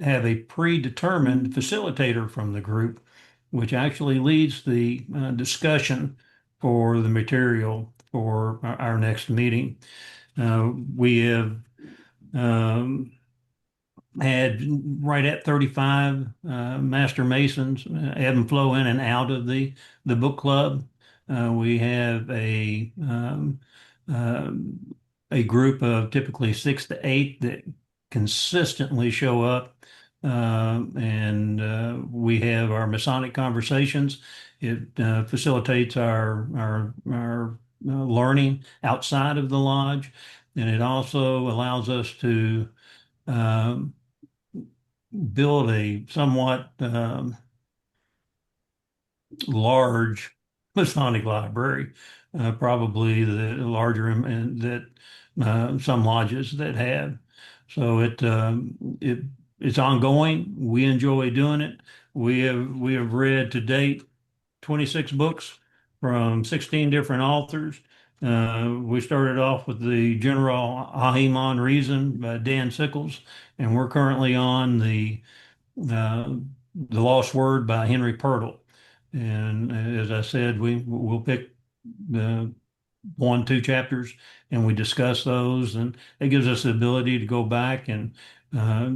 have a predetermined facilitator from the group, which actually leads the discussion for the material for our next meeting. We have had right at 35 Master Masons ebb and flow in and out of the book club. We have a group of typically 6 to 8 that consistently show up. And we have our Masonic conversations. It facilitates our learning outside of the lodge, and it also allows us to um, build a somewhat large Masonic library, probably the larger that some lodges that have. So it's ongoing. We enjoy doing it. We have read to date 26 books from 16 different authors. We started off with the General Ahim on Reason by Dan Sickles, and we're currently on uh, the Lost Word by Henry Purtle. And as I said, we'll pick the 1, 2 chapters and we discuss those, and it gives us the ability to go back and uh,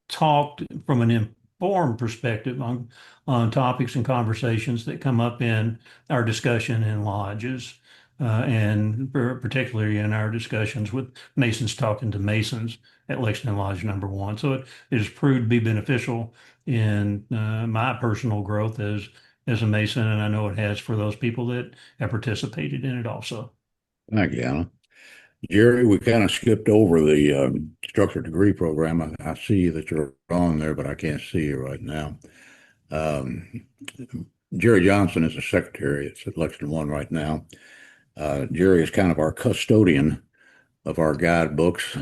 talk from an informed perspective on topics and conversations that come up in our discussion in lodges, and particularly in our discussions with Masons talking to Masons at Lexington Lodge No. 1. So it has proved to be beneficial in my personal growth as a Mason, and I know it has for those people that have participated in it also. Thank you, Alan. Jerry, we kind of skipped over the structured degree program. I see that you're on there, but I can't see you right now. Um, Jerry Johnston is the secretary. It's at Lexington 1 right now. Jerry is kind of our custodian of our guidebooks,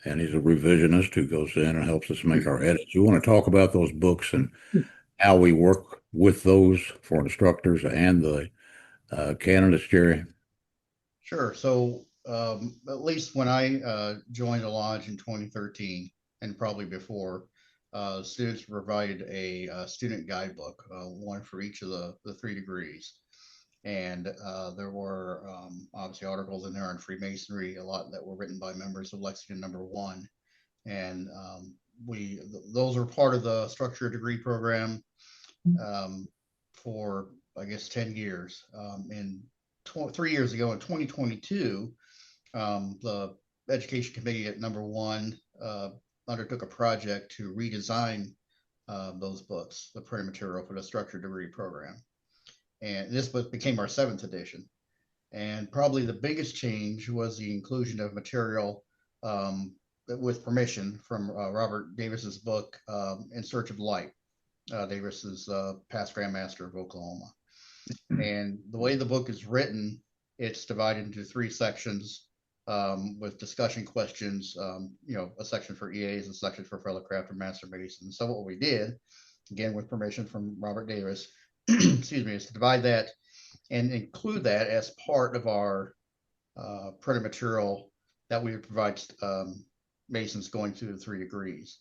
and he's a revisionist who goes in and helps us make our edits. You want to talk about those books and how we work with those for instructors and the candidates, Jerry? Sure. So at least when I joined the lodge in 2013, and probably before, students provided a student guidebook, one for each of the 3 degrees. And there were obviously articles in there on Freemasonry, a lot that were written by members of Lexington No. 1. And those are part of the structured degree program for, I guess, 10 years. And 3 years ago in 2022, the education committee at No. 1 undertook a project to redesign those books, the printed material for the structured degree program. And this book became our 7th edition. And probably the biggest change was the inclusion of material with permission from Robert Davis's book, In Search of Light. Davis is past Grand Master of Oklahoma. And the way the book is written, it's divided into 3 sections with discussion questions, a section for EAs, a section for fellow crafter Master Masons. So what we did, again, with permission from Robert Davis, excuse me, is to divide that and include that as part of our printed material that we would provide Masons going through the 3 degrees.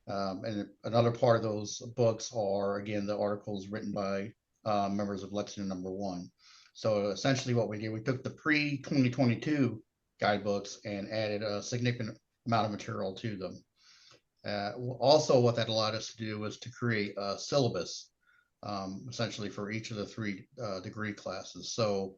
And another part of those books are, again, the articles written by members of Lexington No. 1. So essentially what we did, we took the pre-2022 guidebooks and added a significant amount of material to them. Also, what that allowed us to do was to create a syllabus, essentially for each of the 3 degree classes. So,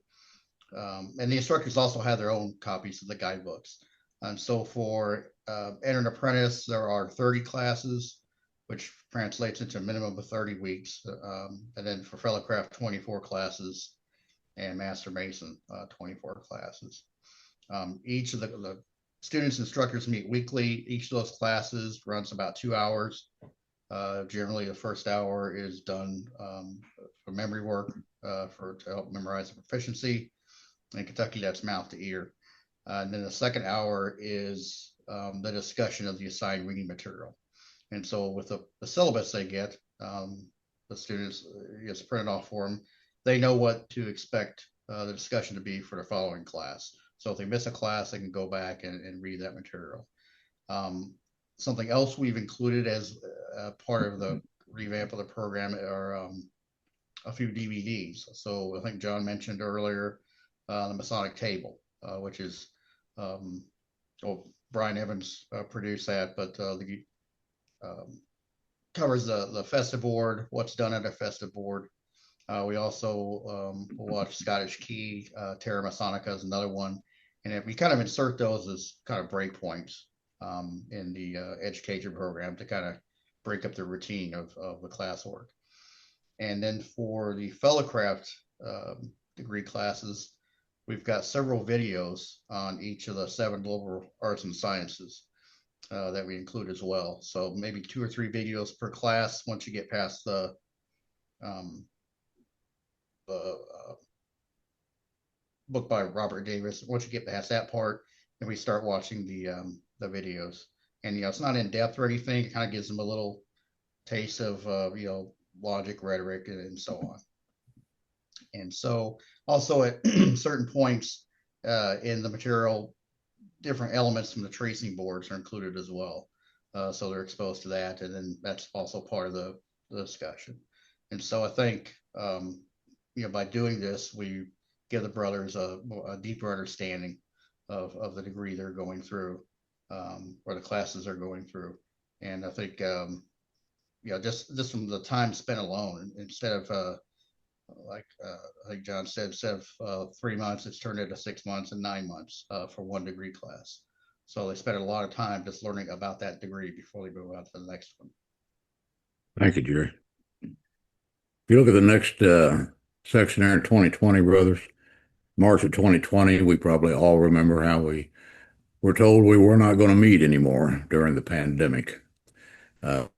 and the instructors also have their own copies of the guidebooks. And so for Enter an Apprentice, there are 30 classes, which translates into a minimum of 30 weeks. And then for Fellow Craft, 24 classes, and Master Mason, 24 classes. Each of the students and instructors meet weekly. Each of those classes runs about 2 hours. Generally, the first hour is done for memory work to help memorize the proficiency. In Kentucky, that's mouth to ear. And then the second hour is the discussion of the assigned reading material. And so with the syllabus they get, the students gets printed off for them. They know what to expect the discussion to be for the following class. So if they miss a class, they can go back and read that material. Something else we've included as part of the revamp of the program are a few DVDs. So I think John mentioned earlier the Masonic Table, which is, Brian Evans produced that, but covers the festive board, what's done at a festive board. We also watch Scottish Key, Terra Masonica is another one. And if we kind of insert those as kind of breakpoints in the education program to kind of break up the routine of the classwork. And then for the fellowcraft degree classes, we've got several videos on each of the 7 liberal arts and sciences that we include as well. So maybe 2 or 3 videos per class once you get past the book by Robert Davis. Once you get past that part, then we start watching the videos. And it's not in depth or anything. It kind of gives them a little taste of logic, rhetoric, and so on. And so also at certain points in the material, different elements from the tracing boards are included as well. So they're exposed to that. And then that's also part of the discussion. And so I think, by doing this, we give the brothers a deeper understanding of the degree they're going through, or the classes they're going through. And I think, just from the time spent alone, instead of I think John said, instead of 3 months, it's turned into 6 months and 9 months for one degree class. So they spend a lot of time just learning about that degree before they move on to the next one. Thank you, Jerry. If you look at the next section there in 2020, brothers, March of 2020, we probably all remember how we were told we were not going to meet anymore during the pandemic.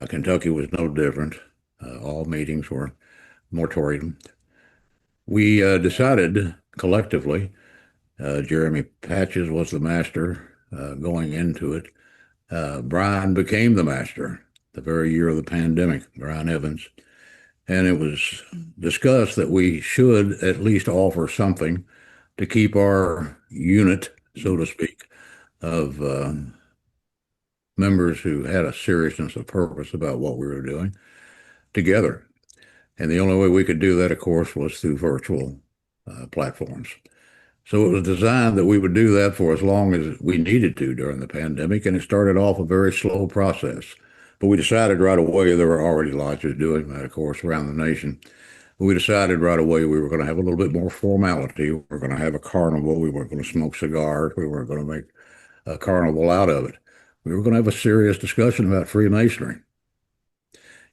Kentucky was no different. All meetings were moratorium. We decided collectively, Jeremy Patches was the master going into it. Brian became the master the very year of the pandemic, Brian Evans. And it was discussed that we should at least offer something to keep our unit, so to speak, of members who had a seriousness of purpose about what we were doing together. And the only way we could do that, of course, was through virtual platforms. So it was designed that we would do that for as long as we needed to during the pandemic, and it started off a very slow process. But we decided right away, there were already lodges doing that, of course, around the nation. But we decided right away we were going to have a little bit more formality. We were going to have a carnival. We weren't going to smoke cigars. We weren't going to make a carnival out of it. We were going to have a serious discussion about Freemasonry.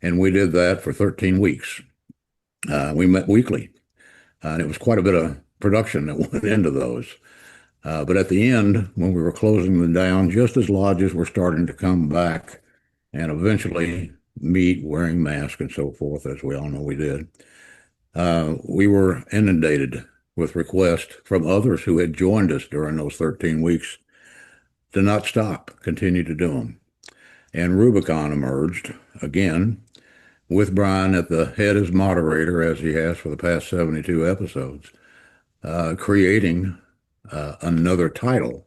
And we did that for 13 weeks. We met weekly, and it was quite a bit of production that went into those. But at the end, when we were closing them down, just as lodges were starting to come back and eventually meet wearing masks and so forth, as we all know we did, we were inundated with requests from others who had joined us during those 13 weeks to not stop, continue to do them. And Rubicon emerged again, with Brian at the head as moderator, as he has for the past 72 episodes, creating another title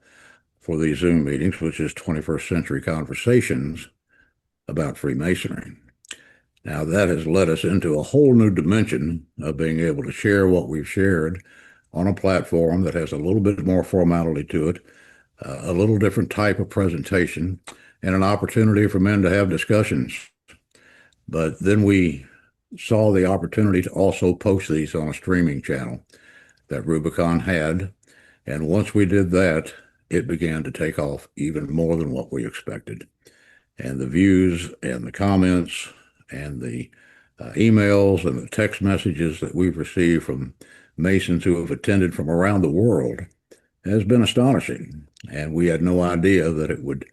for these Zoom meetings, which is 21st Century Conversations about Freemasonry. Now, that has led us into a whole new dimension of being able to share what we've shared on a platform that has a little bit more formality to it, a little different type of presentation, and an opportunity for men to have discussions. But then we saw the opportunity to also post these on a streaming channel that Rubicon had. And once we did that, it began to take off even more than what we expected. And the views and the comments and the emails and the text messages that we've received from Masons who have attended from around the world has been astonishing. And we had no idea that it would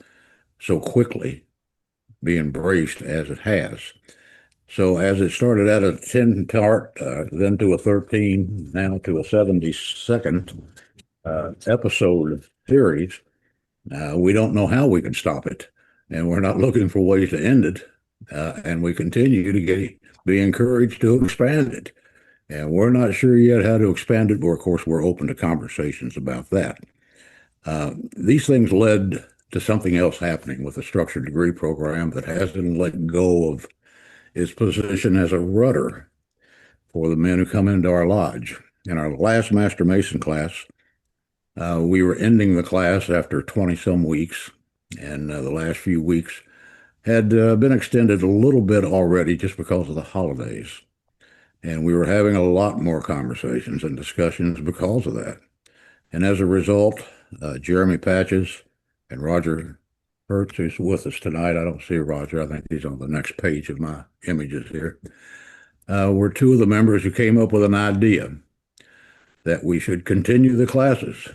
so quickly be embraced as it has. So as it started at a 10 part, then to a 13, now to a 72nd episode series, we don't know how we can stop it. And we're not looking for ways to end it. And we continue to be encouraged to expand it. And we're not sure yet how to expand it, but of course, we're open to conversations about that. These things led to something else happening with the structured degree program that hasn't let go of its position as a rudder for the men who come into our lodge. In our last Master Mason class, we were ending the class after 20 some weeks, and the last few weeks had been extended a little bit already just because of the holidays. And we were having a lot more conversations and discussions because of that. And as a result, Jeremy Patches and Roger Hertz, who's with us tonight, I don't see Roger, I think he's on the next page of my images here, were two of the members who came up with an idea that we should continue the classes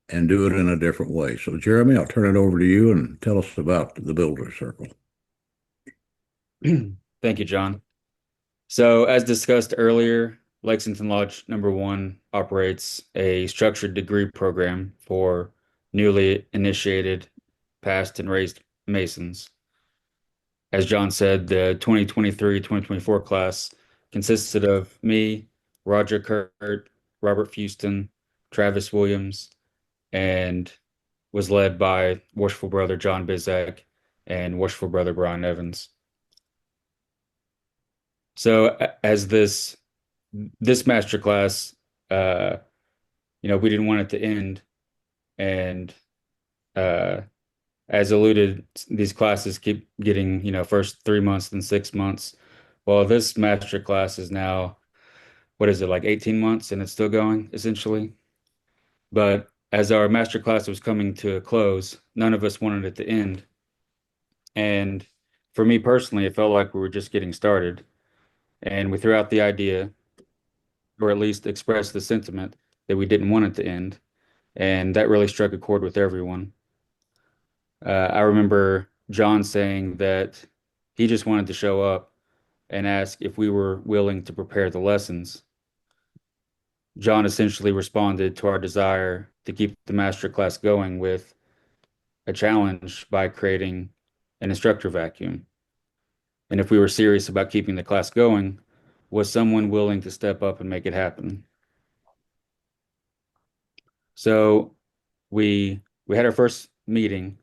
and do it in a different way. So Jeremy, I'll turn it over to you and tell us about the Builder Circle. Thank you, John. So as discussed earlier, Lexington Lodge No. operates a structured degree program for newly initiated, passed, and raised Masons. As John said, the 2023-2024 class consisted of me, Roger Kurt, Robert Fuston, Travis Williams, and was led by Worshipful Brother John Bizzack and Worshipful Brother Brian Evans. So as this master class, we didn't want it to end, and as alluded, these classes keep getting, first 3 months, then 6 months. Well, this master class is now, what is it, like 18 months, and it's still going, essentially. But as our master class was coming to a close, none of us wanted it to end. And for me personally, it felt like we were just getting started. And we threw out the idea, or at least expressed the sentiment, that we didn't want it to end. And that really struck a chord with everyone. I remember John saying that he just wanted to show up and ask if we were willing to prepare the lessons. John essentially responded to our desire to keep the master class going with a challenge by creating an instructor vacuum. And if we were serious about keeping the class going, was someone willing to step up and make it happen? So we had our first meeting,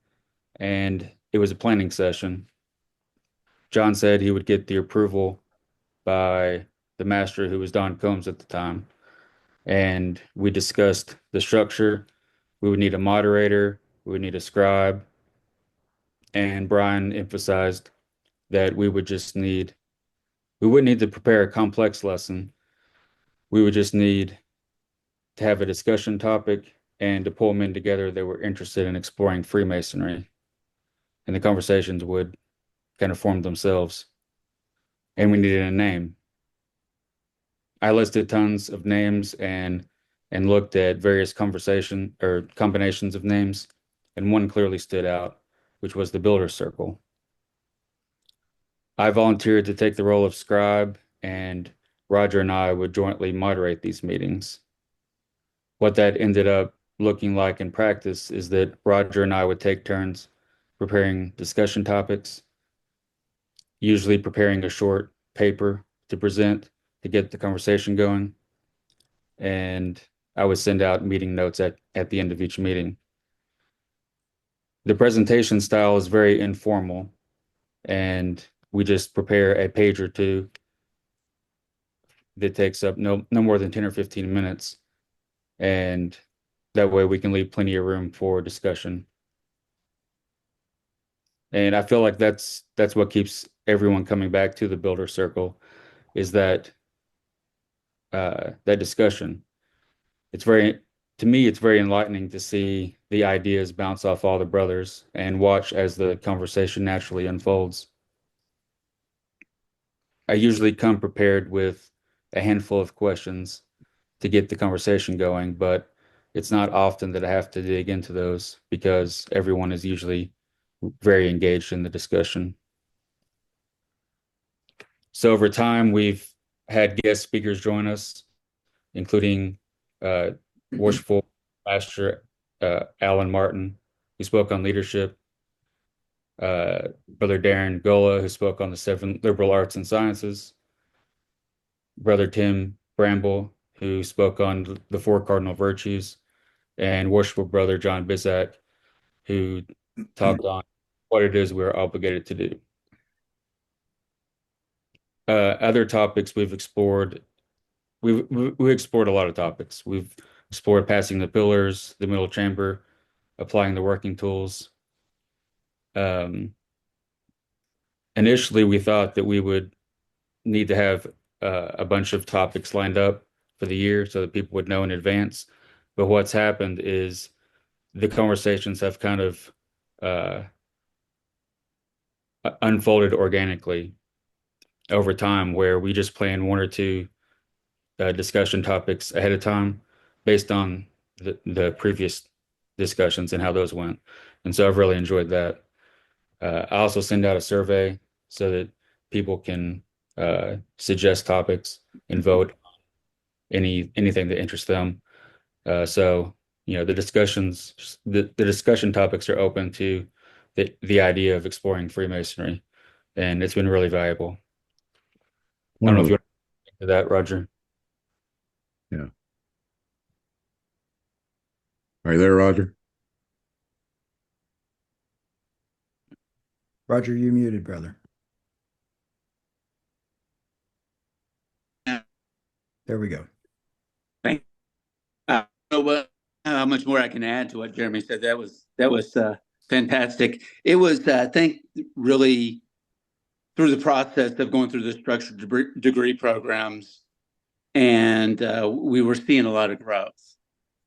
and it was a planning session. John said he would get the approval by the master, who was Don Combs at the time. And we discussed the structure. We would need a moderator, we would need a scribe, and Brian emphasized that we wouldn't need to prepare a complex lesson. We would just need to have a discussion topic and to pull men together that were interested in exploring Freemasonry. And the conversations would kind of form themselves. And we needed a name. I listed tons of names and looked at various conversation or combinations of names, and one clearly stood out, which was the Builder Circle. I volunteered to take the role of scribe, and Roger and I would jointly moderate these meetings. What that ended up looking like in practice is that Roger and I would take turns preparing discussion topics, usually preparing a short paper to present to get the conversation going. And I would send out meeting notes at the end of each meeting. The presentation style is very informal, and we just prepare a page or two that takes up no more than 10 or 15 minutes. And that way we can leave plenty of room for discussion. And I feel like that's what keeps everyone coming back to the Builder Circle, is that discussion. To me, it's very enlightening to see the ideas bounce off all the brothers and watch as the conversation naturally unfolds. I usually come prepared with a handful of questions to get the conversation going, but it's not often that I have to dig into those because everyone is usually very engaged in the discussion. So over time, we've had guest speakers join us, including Worshipful Master Alan Martin, who spoke on leadership, Brother Darren Gola, who spoke on the 7 liberal arts and sciences, Brother Tim Bramble, who spoke on the 4 cardinal virtues, and Worshipful Brother John Bizzack, who talked on what it is we're obligated to do. Other topics we've explored, we explored a lot of topics. We've explored passing the pillars, the middle chamber, applying the working tools. Initially, we thought that we would need to have a bunch of topics lined up for the year so that people would know in advance. But what's happened is the conversations have kind of unfolded organically over time, where we just plan 1 or 2 discussion topics ahead of time based on the previous discussions and how those went. And so I've really enjoyed that. I also send out a survey so that people can suggest topics and vote anything that interests them. So the discussion topics are open to the idea of exploring Freemasonry, and it's been really valuable. I don't know if you want to speak to that, Roger. Yeah. Are you there, Roger? Roger, you're muted, brother. There we go. Thank. So how much more I can add to what Jeremy said? That was fantastic. It was, I think, really through the process of going through the structured degree programs, and we were seeing a lot of growth,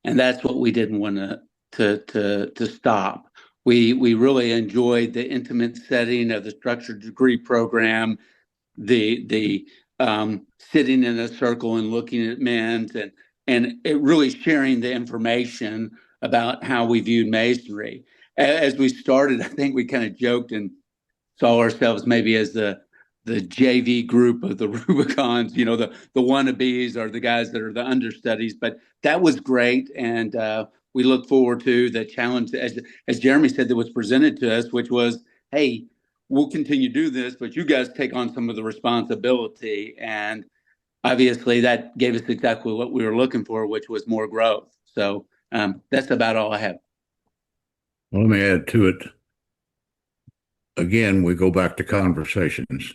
and that's what we didn't want to stop. We really enjoyed the intimate setting of the structured degree program, the sitting in a circle and looking at men's and it really sharing the information about how we viewed Masonry. As we started, I think we kind of joked and saw ourselves maybe as the JV group of the Rubicons, the wannabes or the guys that are the understudies. But that was great, and we look forward to the challenge, as Jeremy said, that was presented to us, which was, hey, we'll continue to do this, but you guys take on some of the responsibility. And obviously that gave us exactly what we were looking for, which was more growth. So that's about all I have. Well, let me add to it. Again, we go back to conversations.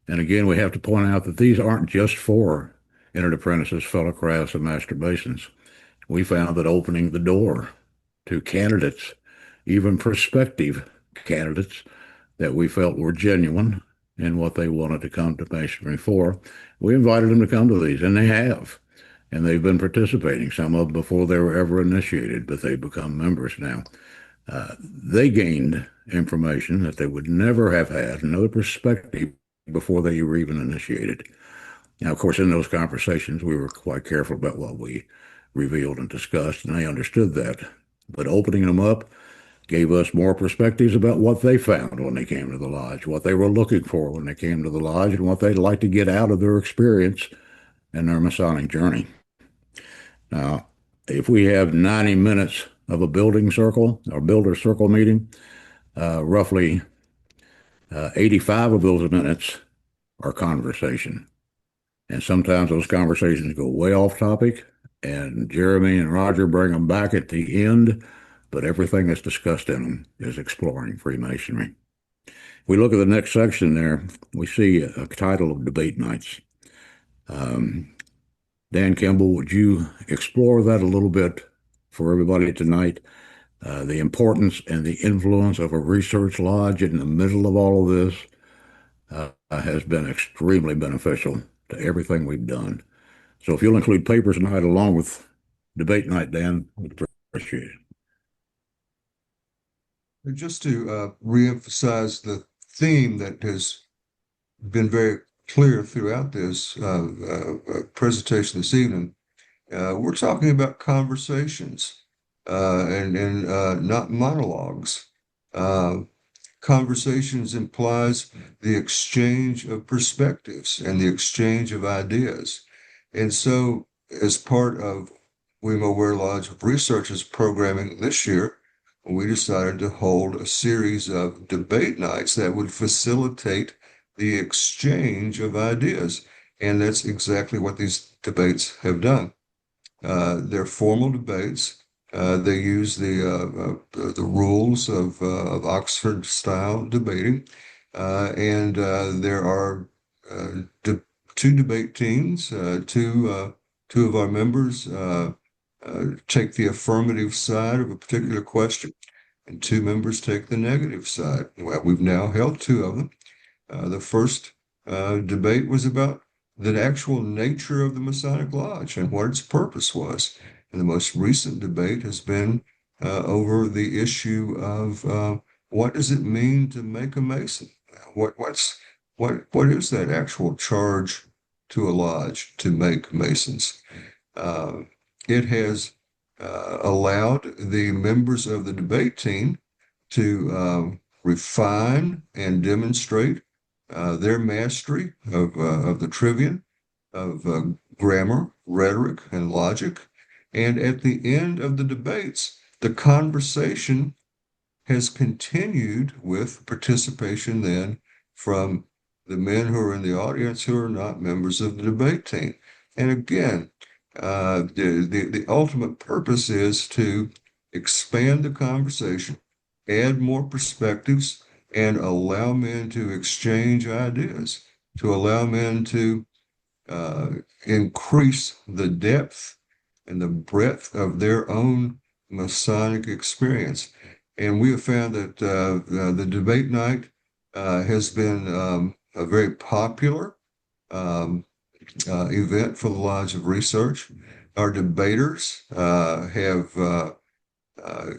And again, we have to point out that these aren't just for entered apprentices, fellow crafts, and master masons. We found that opening the door to candidates, even prospective candidates, that we felt were genuine in what they wanted to come to Masonry for, we invited them to come to these, and they have. And they've been participating, some of them before they were ever initiated, but they've become members now. They gained information that they would never have had, another perspective, before they were even initiated. Now, of course, in those conversations, we were quite careful about what we revealed and discussed, and they understood that. But opening them up gave us more perspectives about what they found when they came to the lodge, what they were looking for when they came to the lodge, and what they'd like to get out of their experience and their Masonic journey. Now, if we have 90 minutes of a building circle or builder circle meeting, roughly 85 of those minutes are conversation. And sometimes those conversations go way off topic, and Jeremy and Roger bring them back at the end, but everything that's discussed in them is exploring Freemasonry. If we look at the next section there, we see a title of debate nights. Dan Kemble, would you explore that a little bit for everybody tonight? The importance and the influence of a research lodge in the middle of all of this has been extremely beneficial to everything we've done. So if you'll include papers tonight along with debate night, Dan, we'd appreciate it. Just to reemphasize the theme that has been very clear throughout this presentation this evening, we're talking about conversations and not monologues. conversations implies the exchange of perspectives and the exchange of ideas. And so, as part of Ware Lodge of Research's programming this year, we decided to hold a series of debate nights that would facilitate the exchange of ideas. And that's exactly what these debates have done. They're formal debates. They use the rules of Oxford style debating, and there are two debate teams. Two of our members take the affirmative side of a particular question, and two members take the negative side. Well, we've now held two of them. The first debate was about the actual nature of the Masonic Lodge and what its purpose was. And the most recent debate has been over the issue of what does it mean to make a Mason? What is that actual charge to a lodge to make Masons? It has allowed the members of the debate team to refine and demonstrate their mastery of the trivium, of grammar, rhetoric, and logic. And at the end of the debates, the conversation has continued with participation then from the men who are in the audience who are not members of the debate team. And again, the ultimate purpose is to expand the conversation, add more perspectives, and allow men to exchange ideas, to allow men to increase the depth and the breadth of their own Masonic experience. And we have found that the debate night has been a very popular event for the Lodge of Research. Our debaters have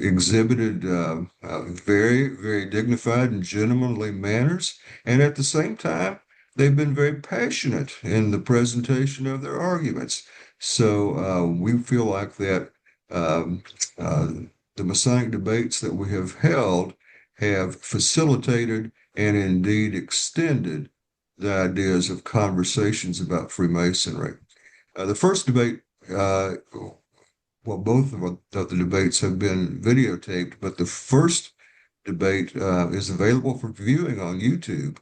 exhibited very, very dignified and gentlemanly manners, and at the same time, they've been very passionate in the presentation of their arguments. So we feel like that the Masonic debates that we have held have facilitated and indeed extended the ideas of conversations about Freemasonry. The first debate, both of the debates have been videotaped, but the first debate is available for viewing on YouTube.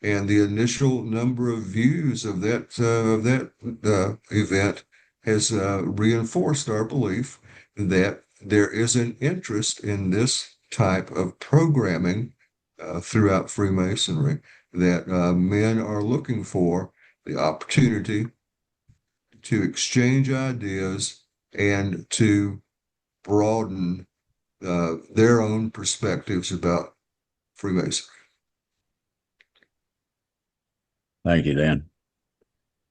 And the initial number of views of that event has reinforced our belief that there is an interest in this type of programming throughout Freemasonry, that men are looking for the opportunity to exchange ideas and to broaden their own perspectives about Freemasonry. Thank you, Dan.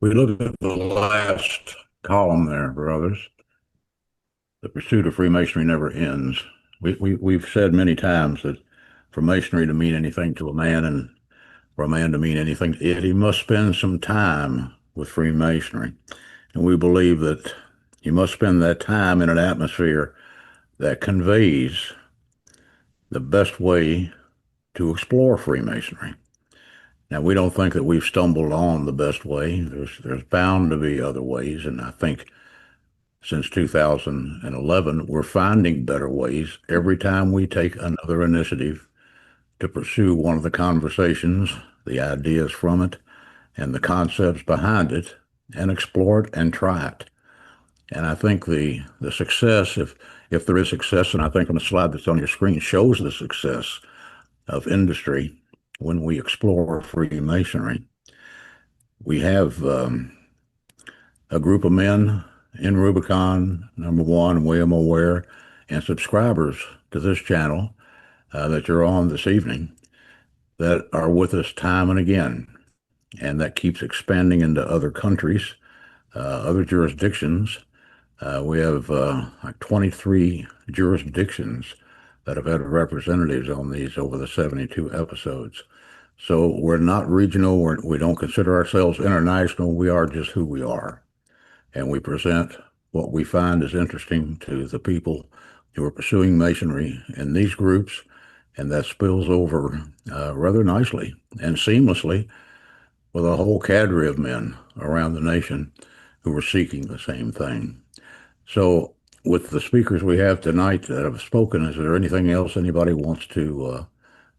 We look at the last column there, brothers. The pursuit of Freemasonry never ends. We've said many times that for Masonry to mean anything to a man and for a man to mean anything to it, he must spend some time with Freemasonry. And we believe that you must spend that time in an atmosphere that conveys the best way to explore Freemasonry. Now, we don't think that we've stumbled on the best way. There's bound to be other ways, and I think since 2011, we're finding better ways every time we take another initiative to pursue one of the conversations, the ideas from it, and the concepts behind it, and explore it and try it. And I think the success, if there is success, and I think on the slide that's on your screen shows the success of industry when we explore Freemasonry. We have a group of men in Rubicon, number one, William Ware, and subscribers to this channel that you're on this evening that are with us time and again, and that keeps expanding into other countries, other jurisdictions. We have like 23 jurisdictions that have had representatives on these over the 72 episodes. So we're not regional. We don't consider ourselves international. We are just who we are. And we present what we find is interesting to the people who are pursuing Masonry in these groups And that spills over rather nicely and seamlessly with a whole cadre of men around the nation who are seeking the same thing. So, with the speakers we have tonight that have spoken, is there anything else anybody wants to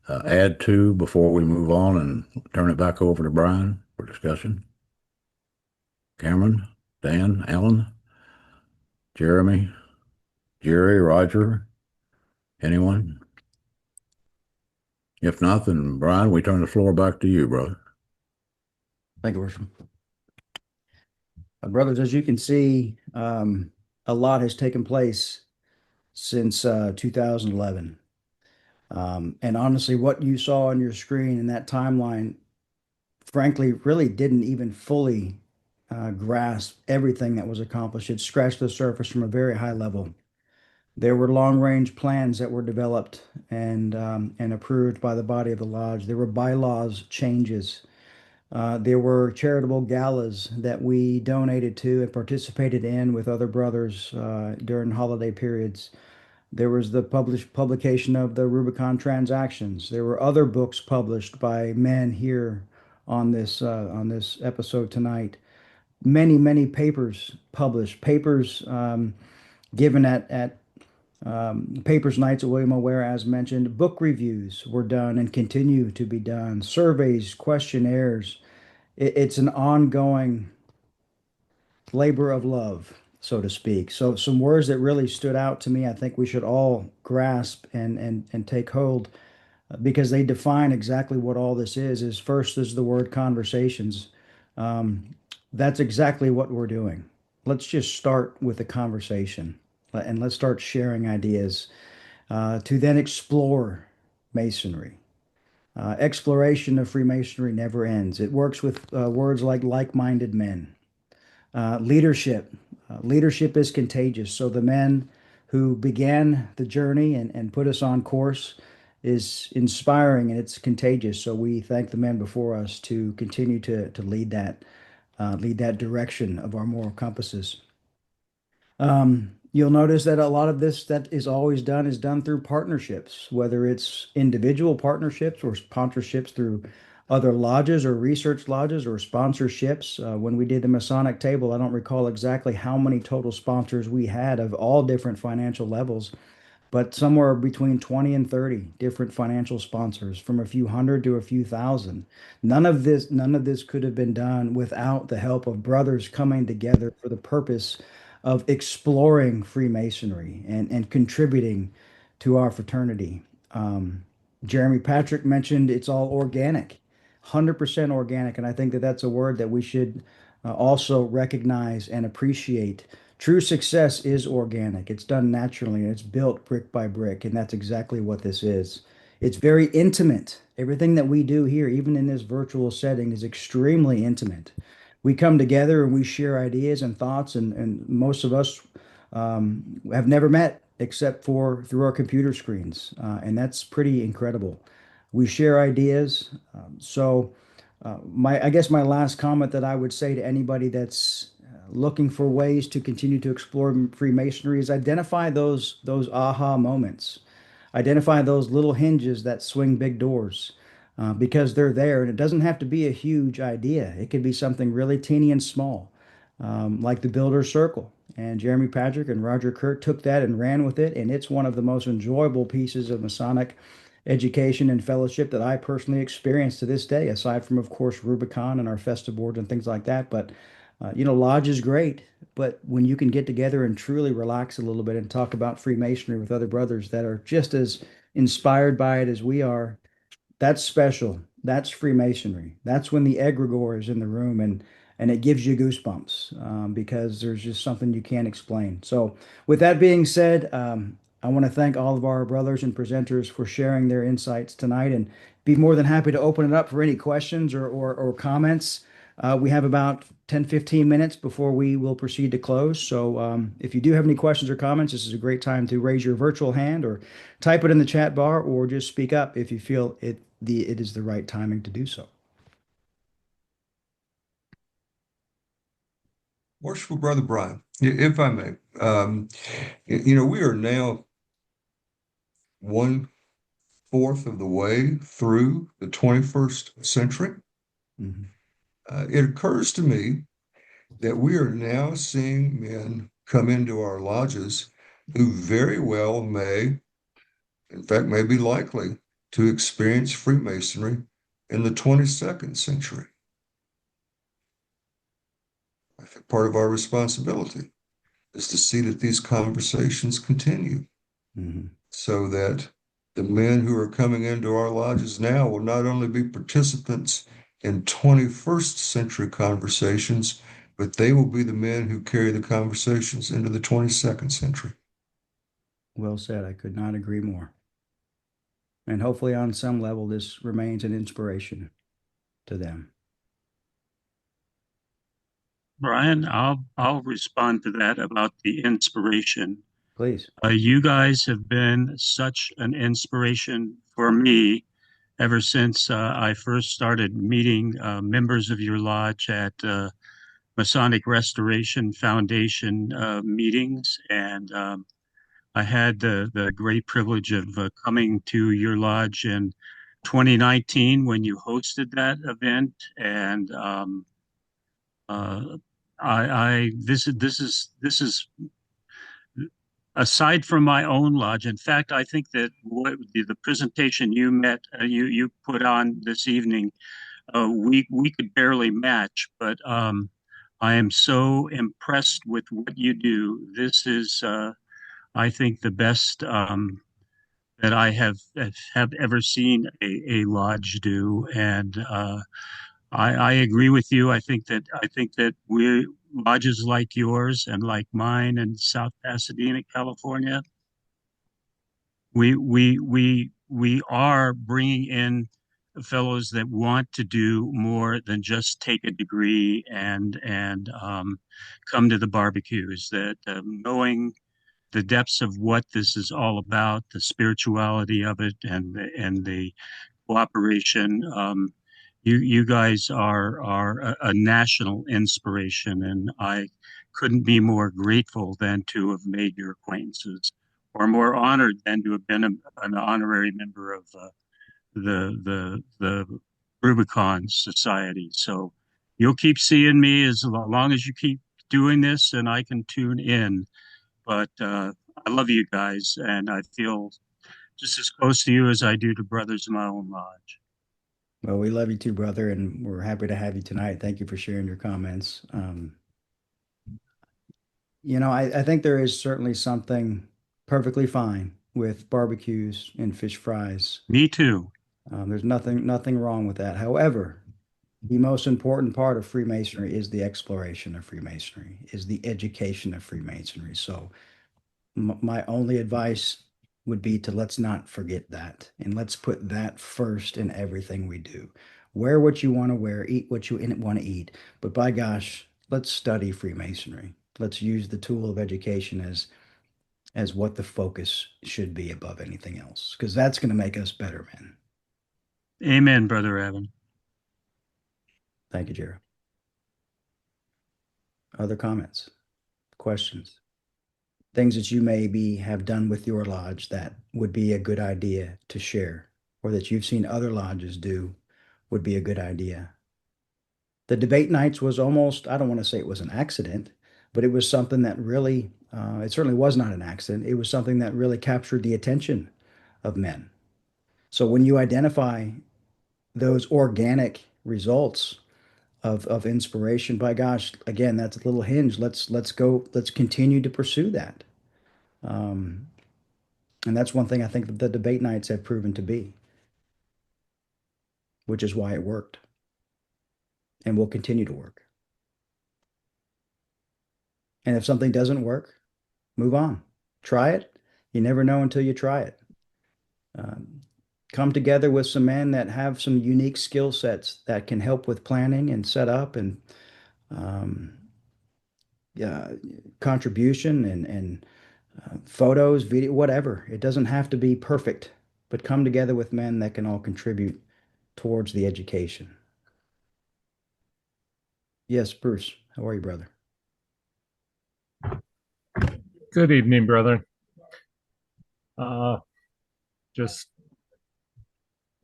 add to before we move on and turn it back over to Brian for discussion? Cameron, Dan, Alan, Jeremy, Jerry, Roger, anyone? If not, then Brian, we turn the floor back to you, brother. Thank you, Worship. Brothers, as you can see, a lot has taken place since 2011. And honestly, what you saw on your screen in that timeline, frankly, really didn't even fully grasp everything that was accomplished. It scratched the surface from a very high level. There were long-range plans that were developed and approved by the body of the lodge. There were bylaws changes. There were charitable galas that we donated to and participated in with other brothers during holiday periods. There was the publication of the Rubicon transactions. There were other books published by men here on this episode tonight. Many papers published, papers given at Papers Nights at William O. Ware, as mentioned. Book reviews were done and continue to be done. Surveys, questionnaires. It's an ongoing labor of love, so to speak. So some words that really stood out to me, I think we should all grasp and take hold because they define exactly what all this is first is the word conversations. That's exactly what we're doing. Let's just start with a conversation and let's start sharing ideas to then explore Masonry. Exploration of Freemasonry never ends. It works with words like-minded men. Leadership. Leadership is contagious. So the men who began the journey and put us on course is inspiring and it's contagious. So we thank the men before us to continue to lead that direction of our moral compasses. You'll notice that a lot of this that is always done is done through partnerships, whether it's individual partnerships or sponsorships through other lodges or research lodges or sponsorships. When we did the Masonic table, I don't recall exactly how many total sponsors we had of all different financial levels, but somewhere between 20 and 30 different financial sponsors from a few hundred to a few thousand. None of this could have been done without the help of brothers coming together for the purpose of exploring Freemasonry and contributing to our fraternity. Jeremy Patrick mentioned it's all organic, 100% organic. And I think that that's a word that we should also recognize and appreciate. True success is organic. It's done naturally and it's built brick by brick. And that's exactly what this is. It's very intimate. Everything that we do here, even in this virtual setting, is extremely intimate. We come together and we share ideas and thoughts, and most of us have never met except for through our computer screens, and that's pretty incredible. We share ideas. I guess my last comment that I would say to anybody that's looking for ways to continue to explore Freemasonry is identify those aha moments. Identify those little hinges that swing big doors because they're there. And it doesn't have to be a huge idea. It could be something really teeny and small, like the Builder's Circle. And Jeremy Patrick and Roger Kurt took that and ran with it. And it's one of the most enjoyable pieces of Masonic education and fellowship that I personally experienced to this day, aside from, of course, Rubicon and our Festive boards and things like that. But Lodge is great, but when you can get together and truly relax a little bit and talk about Freemasonry with other brothers that are just as inspired by it as we are, that's special. That's Freemasonry. That's when the egregore is in the room and it gives you goosebumps because there's just something you can't explain. So, with that being said, I want to thank all of our brothers and presenters for sharing their insights tonight and be more than happy to open it up for any questions or comments. We have about 10-15 minutes before we will proceed to close. So if you do have any questions or comments, this is a great time to raise your virtual hand or type it in the chat bar or just speak up if you feel it is the right timing to do so. Worshipful Brother Brian, if I may, we are now one 1/4 of the way through the 21st century, it occurs to me that we are now seeing men come into our lodges who very well may, in fact, may be likely to experience Freemasonry in the 22nd century. I think part of our responsibility is to see that these conversations continue so that the men who are coming into our lodges now will not only be participants in 21st century conversations, but they will be the men who carry the conversations into the 22nd century. Well said. I could not agree more. And hopefully on some level, this remains an inspiration to them. Brian, I'll respond to that about the inspiration. Please. You guys have been such an inspiration for me ever since I first started meeting members of your lodge at Masonic Restoration Foundation meetings. And I had the great privilege of coming to your lodge in 2019 when you hosted that event. And this is aside from my own lodge. In fact, I think that the presentation you put on this evening, we could barely match. But I am so impressed with what you do. This is, I think, the best that I have ever seen a lodge do, and I agree with you. I think that we lodges like yours and like mine in South Pasadena, California, we are bringing in fellows that want to do more than just take a degree and come to the barbecues. That knowing the depths of what this is all about, the spirituality of it, and the cooperation. You guys are a national inspiration, and I couldn't be more grateful than to have made your acquaintances, or more honored than to have been an honorary member of the Rubicon Society. So you'll keep seeing me as long as you keep doing this, and I can tune in. But I love you guys, and I feel just as close to you as I do to brothers in my own lodge. Well, we love you too, brother, and we're happy to have you tonight. Thank you for sharing your comments. I think there is certainly something perfectly fine with barbecues and fish fries. Me too. There's nothing wrong with that. However, the most important part of Freemasonry is the exploration of Freemasonry, is the education of Freemasonry. So my only advice would be to let's not forget that, and let's put that first in everything we do. Wear what you want to wear, eat what you want to eat, but by gosh, let's study Freemasonry. Let's use the tool of education as what the focus should be above anything else, because that's going to make us better men. Amen, Brother Evan. Thank you, Jared. Other comments, questions? Things that you maybe have done with your lodge that would be a good idea to share, or that you've seen other lodges do would be a good idea. The debate nights was almost, I don't want to say it was an accident, but it was something that really, it certainly was not an accident. It was something that really captured the attention of men. So when you identify those organic results of inspiration, by gosh, again, that's a little hinge. Let's continue to pursue that. And that's one thing I think that the debate nights have proven to be, which is why it worked and will continue to work. And if something doesn't work, move on. Try it. You never know until you try it. Come together with some men that have some unique skill sets that can help with planning and setup and contribution and photos, video, whatever. It doesn't have to be perfect, but come together with men that can all contribute towards the education. Yes, Bruce. How are you, brother? Good evening, brother. Just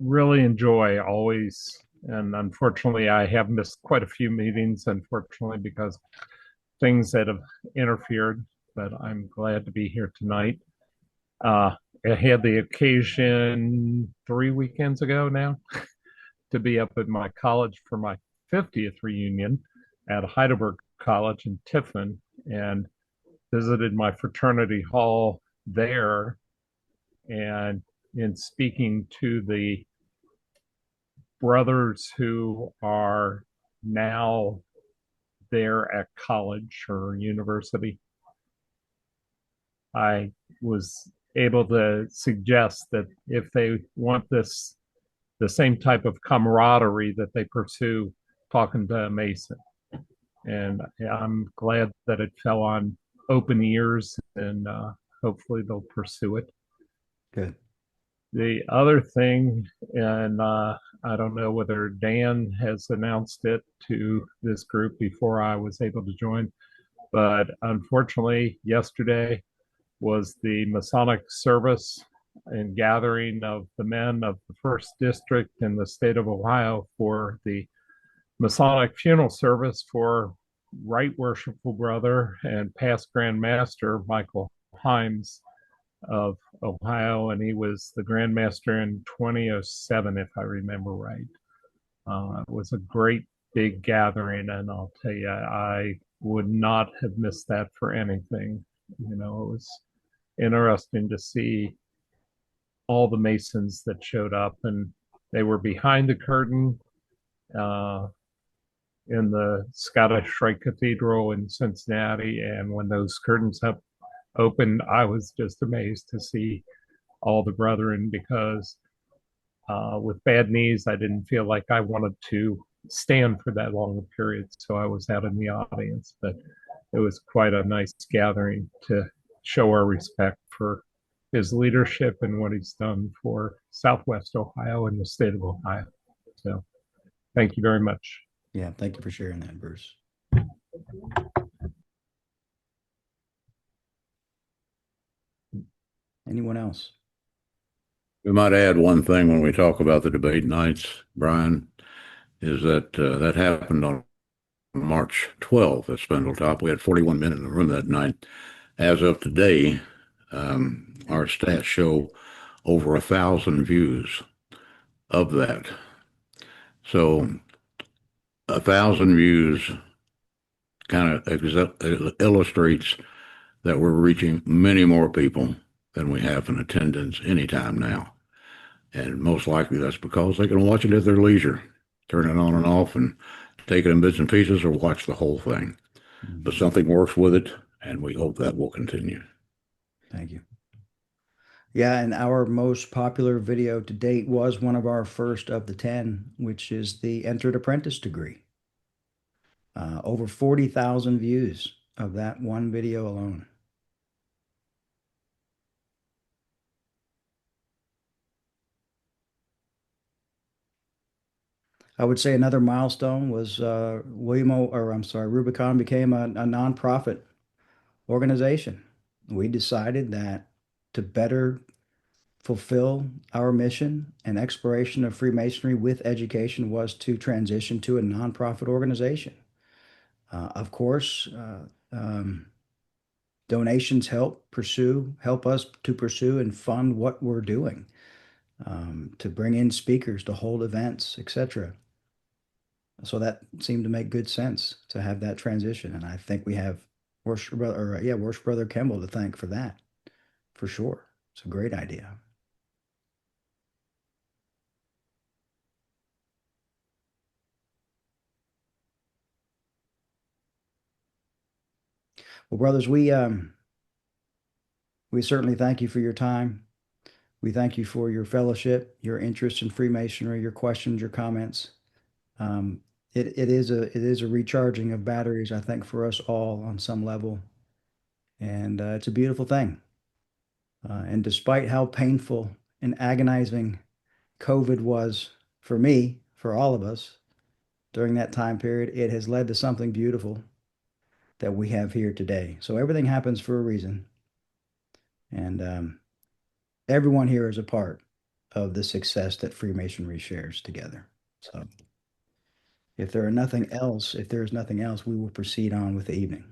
really enjoy always. And unfortunately, I have missed quite a few meetings, unfortunately, because things that have interfered, but I'm glad to be here tonight. I had the occasion 3 weekends ago now to be up at my college for my 50th reunion at Heidelberg College in Tiffin and visited my fraternity hall there. And in speaking to the brothers who are now there at college or university, I was able to suggest that if they want the same type of camaraderie that they pursue talking to a Mason. And I'm glad that it fell on open ears, and hopefully they'll pursue it. Good. The other thing, and I don't know whether Dan has announced it to this group before I was able to join, but unfortunately, yesterday was the Masonic service and gathering of the men of the first district in the state of Ohio for the Masonic funeral service for Right Worshipful Brother and past Grand Master Michael Himes of Ohio, and he was the Grand Master in 2007, if I remember right. It was a great big gathering, and I'll tell you, I would not have missed that for anything. You know, it was interesting to see all the Masons that showed up, and they were behind the curtain in the Scottish Rite Cathedral in Cincinnati. And when those curtains opened, I was just amazed to see all the brethren because with bad knees, I didn't feel like I wanted to stand for that long a period. So I was out in the audience, but it was quite a nice gathering to show our respect for his leadership and what he's done for Southwest Ohio and the state of Ohio. So thank you very much. Yeah, thank you for sharing that, Bruce. Anyone else? We might add one thing when we talk about the debate nights, Brian, is that that happened on March 12th at Spindletop. We had 41 men in the room that night. As of today, our stats show over 1,000 views of that. So 1,000 views kind of illustrates that we're reaching many more people than we have in attendance anytime now. And most likely that's because they can watch it at their leisure, turn it on and off and take it in bits and pieces or watch the whole thing. But something works with it, and we hope that will continue. Thank you. Yeah, and our most popular video to date was one of our first of the 10, which is the Entered Apprentice degree. Over 40,000 views of that one video alone. I would say another milestone was Rubicon became a nonprofit organization. We decided that to better fulfill our mission and exploration of Freemasonry with education was to transition to a nonprofit organization. Of course, donations help us to pursue and fund what we're doing, to bring in speakers, to hold events, etc. So that seemed to make good sense to have that transition, and I think we have Worship Brother Kemble to thank for that, for sure. It's a great idea. Well, brothers, we certainly thank you for your time. We thank you for your fellowship, your interest in Freemasonry, your questions, your comments. It is a recharging of batteries, I think, for us all on some level, and it's a beautiful thing. And despite how painful and agonizing COVID was for me, for all of us during that time period, it has led to something beautiful that we have here today. So everything happens for a reason. And everyone here is a part of the success that Freemasonry shares together. So if there is nothing else, we will proceed on with the evening.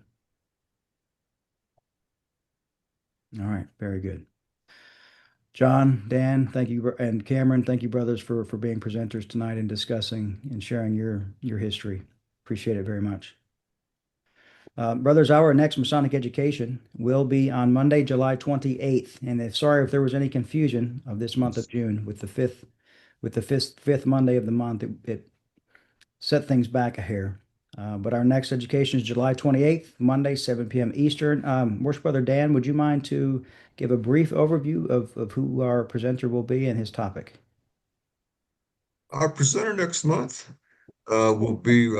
All right, very good. John, Dan, thank you, and Cameron, thank you, brothers, for being presenters tonight and discussing and sharing your history. Appreciate it very much. Brothers, our next Masonic education will be on Monday, July 28th. And sorry if there was any confusion of this month of June with the fifth Monday of the month. It set things back a hair. But our next education is July 28th, Monday, 7 p.m. Eastern. Worship Brother Dan, would you mind to give a brief overview of who our presenter will be and his topic? Our presenter next month will be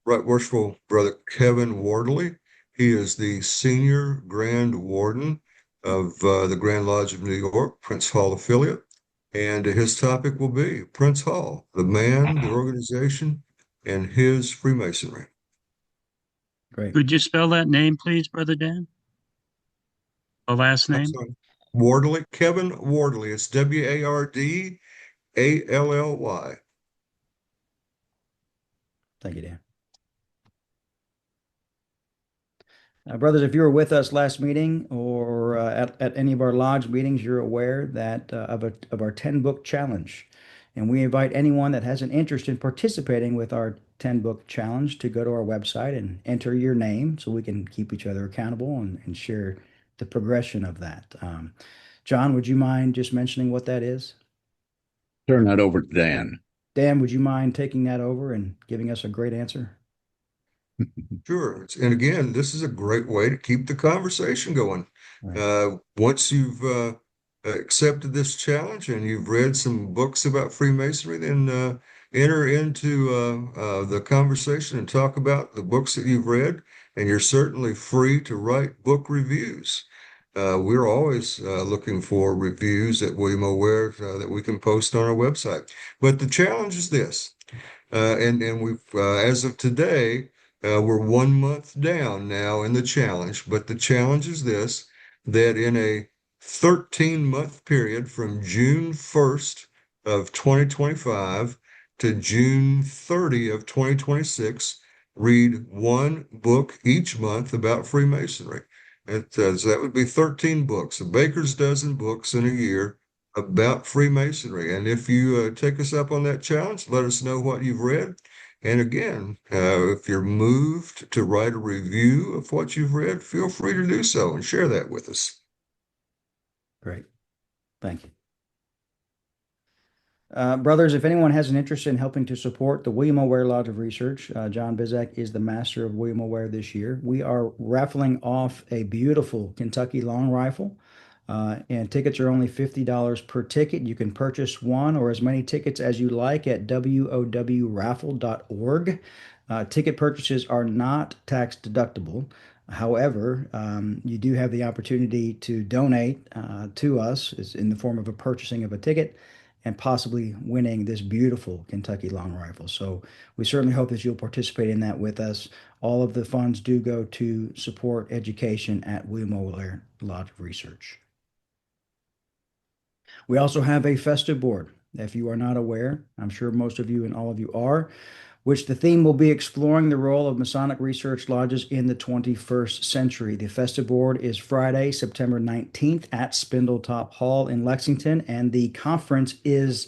Right Worshipful Brother Kevin Wardley. He is the Senior Grand Warden of the Grand Lodge of New York, Prince Hall affiliate. And his topic will be Prince Hall, the man, the organization, and his Freemasonry. Great. Could you spell that name, please, Brother Dan? The last name? Wardley, Kevin Wardley. It's Wardally. Thank you, Dan. Brothers, if you were with us last meeting or at any of our lodge meetings, you're aware that of our 10-book challenge. And we invite anyone that has an interest in participating with our 10-book challenge to go to our website and enter your name so we can keep each other accountable and share the progression of that. John, would you mind just mentioning what that is? Turn that over to Dan. Dan, would you mind taking that over and giving us a great answer? Sure. And again, this is a great way to keep the conversation going. Right. Once you've accepted this challenge and you've read some books about Freemasonry, then enter into the conversation and talk about the books that you've read. And you're certainly free to write book reviews. We're always looking for reviews at William O. Ware that we can post on our website. But the challenge is this, and we've as of today. We're 1 month down now in the challenge, but the challenge is this, that in a 13-month period from June 1st of 2025 to June 30 of 2026, read one book each month about Freemasonry. So that would be 13 books, a baker's dozen books in a year about Freemasonry. And if you take us up on that challenge, let us know what you've read. And again, if you're moved to write a review of what you've read, feel free to do so and share that with us. Great. Thank you. Brothers, if anyone has an interest in helping to support the William O. Ware Lodge of Research, John Bizzack is the master of William O. Ware this year. We are raffling off a beautiful Kentucky long rifle. And tickets are only $50 per ticket. You can purchase one or as many tickets as you like at wowraffle.org. Ticket purchases are not tax deductible. However, you do have the opportunity to donate to us in the form of a purchasing of a ticket and possibly winning this beautiful Kentucky long rifle. So we certainly hope that you'll participate in that with us. All of the funds do go to support education at William O. Ware Lodge of Research. We also have a festive board. If you are not aware, I'm sure most of you and all of you are, which the theme will be exploring the role of Masonic research lodges in the 21st century. The festive board is Friday, September 19th at Spindletop Hall in Lexington, and the conference is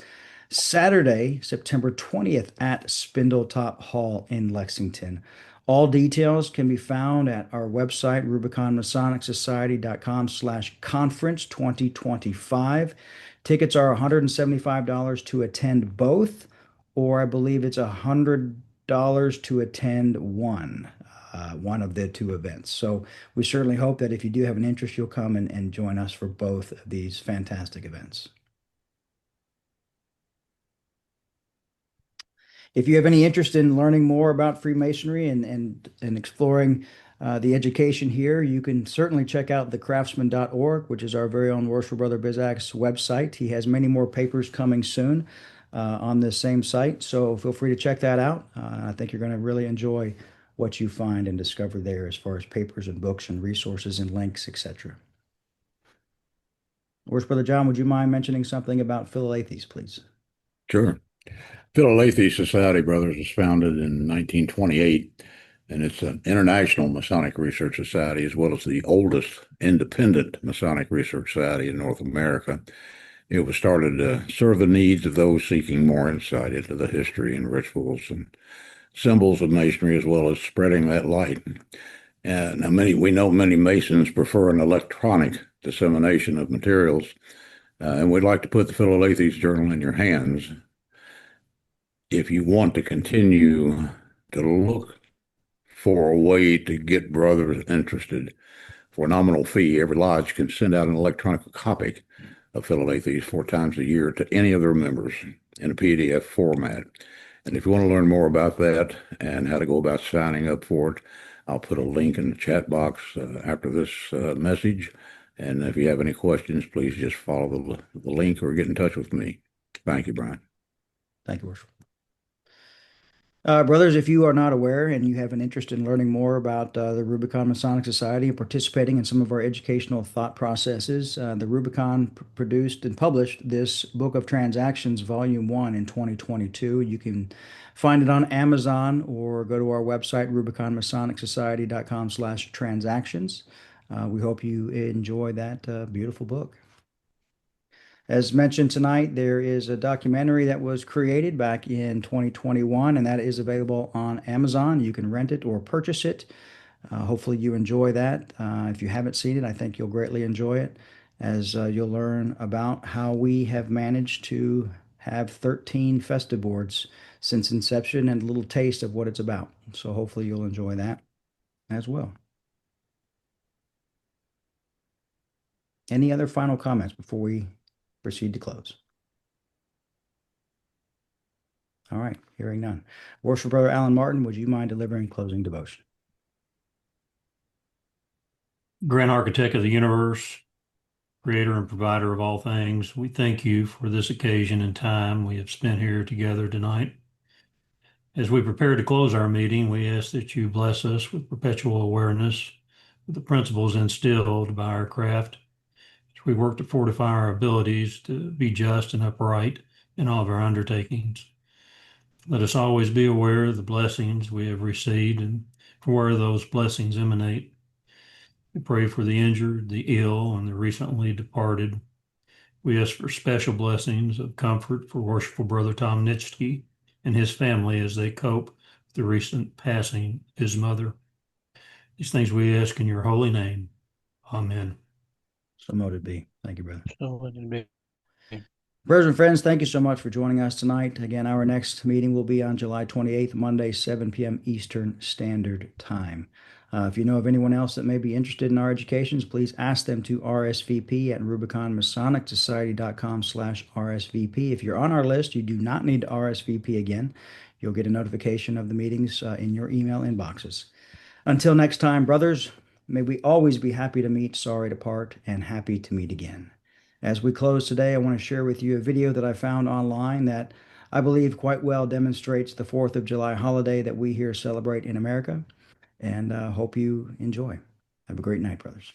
Saturday, September 20th at Spindletop Hall in Lexington. All details can be found at our website, rubiconmasonicsociety.com/conference 2025. Tickets are $175 to attend both, or I believe it's $100 to attend one of the two events. So we certainly hope that if you do have an interest, you'll come and join us for both of these fantastic events. If you have any interest in learning more about Freemasonry and exploring the education here, you can certainly check out thecraftsman.org, which is our very own Worshipful Brother Bizzack's website. He has many more papers coming soon on this same site, so feel free to check that out. I think you're going to really enjoy what you find and discover there as far as papers and books and resources and links, etc. Worship Brother John, would you mind mentioning something about Philalethes, please? Sure. Philalethes Society, brothers, was founded in 1928, and it's an international Masonic research society as well as the oldest independent Masonic research society in North America. It was started to serve the needs of those seeking more insight into the history and rituals and symbols of Masonry, as well as spreading that light. And we know many Masons prefer an electronic dissemination of materials, and we'd like to put the Philalethes Journal in your hands. If you want to continue to look for a way to get brothers interested for a nominal fee, every lodge can send out an electronic copy of Philalethes 4 times a year to any of their members in a PDF format. And if you want to learn more about that and how to go about signing up for it, I'll put a link in the chat box after this message. And if you have any questions, please just follow the link or get in touch with me. Thank you, Brian. Thank you, Worship. Brothers, if you are not aware and you have an interest in learning more about the Rubicon Masonic Society and participating in some of our educational thought processes, the Rubicon produced and published this Book of Transactions, Volume 1 in 2022. You can find it on Amazon or go to our website, rubiconmasonicsociety.com/transactions. We hope you enjoy that beautiful book. As mentioned tonight, there is a documentary that was created back in 2021, and that is available on Amazon. You can rent it or purchase it. Hopefully you enjoy that. If you haven't seen it, I think you'll greatly enjoy it, as you'll learn about how we have managed to have 13 Festive boards since inception and a little taste of what it's about. So hopefully you'll enjoy that as well. Any other final comments before we proceed to close? All right, hearing none. Worship Brother Alan Martin, would you mind delivering closing devotion? Grand Architect of the universe, creator and provider of all things, we thank you for this occasion and time we have spent here together tonight. As we prepare to close our meeting, we ask that you bless us with perpetual awareness of the principles instilled by our craft. We work to fortify our abilities to be just and upright in all of our undertakings. Let us always be aware of the blessings we have received and from where those blessings emanate. We pray for the injured, the ill, and the recently departed. We ask for special blessings of comfort for worshipful Brother Tom Nitschke and his family as they cope with the recent passing of his mother. These things we ask in your holy name. Amen. So mote it be. Thank you, brother. So let it be. Brothers and friends, thank you so much for joining us tonight. Again, our next meeting will be on July 28th, Monday, 7 p.m. Eastern Standard Time. If you know of anyone else that may be interested in our educations, please ask them to RSVP at rubiconmasonicsociety.com/RSVP. If you're on our list, you do not need to RSVP again. You'll get a notification of the meetings in your email inboxes. Until next time, brothers, may we always be happy to meet, sorry to part, and happy to meet again. As we close today, I want to share with you a video that I found online that I believe quite well demonstrates the 4th of July holiday that we here celebrate in America, and hope you enjoy. Have a great night, brothers.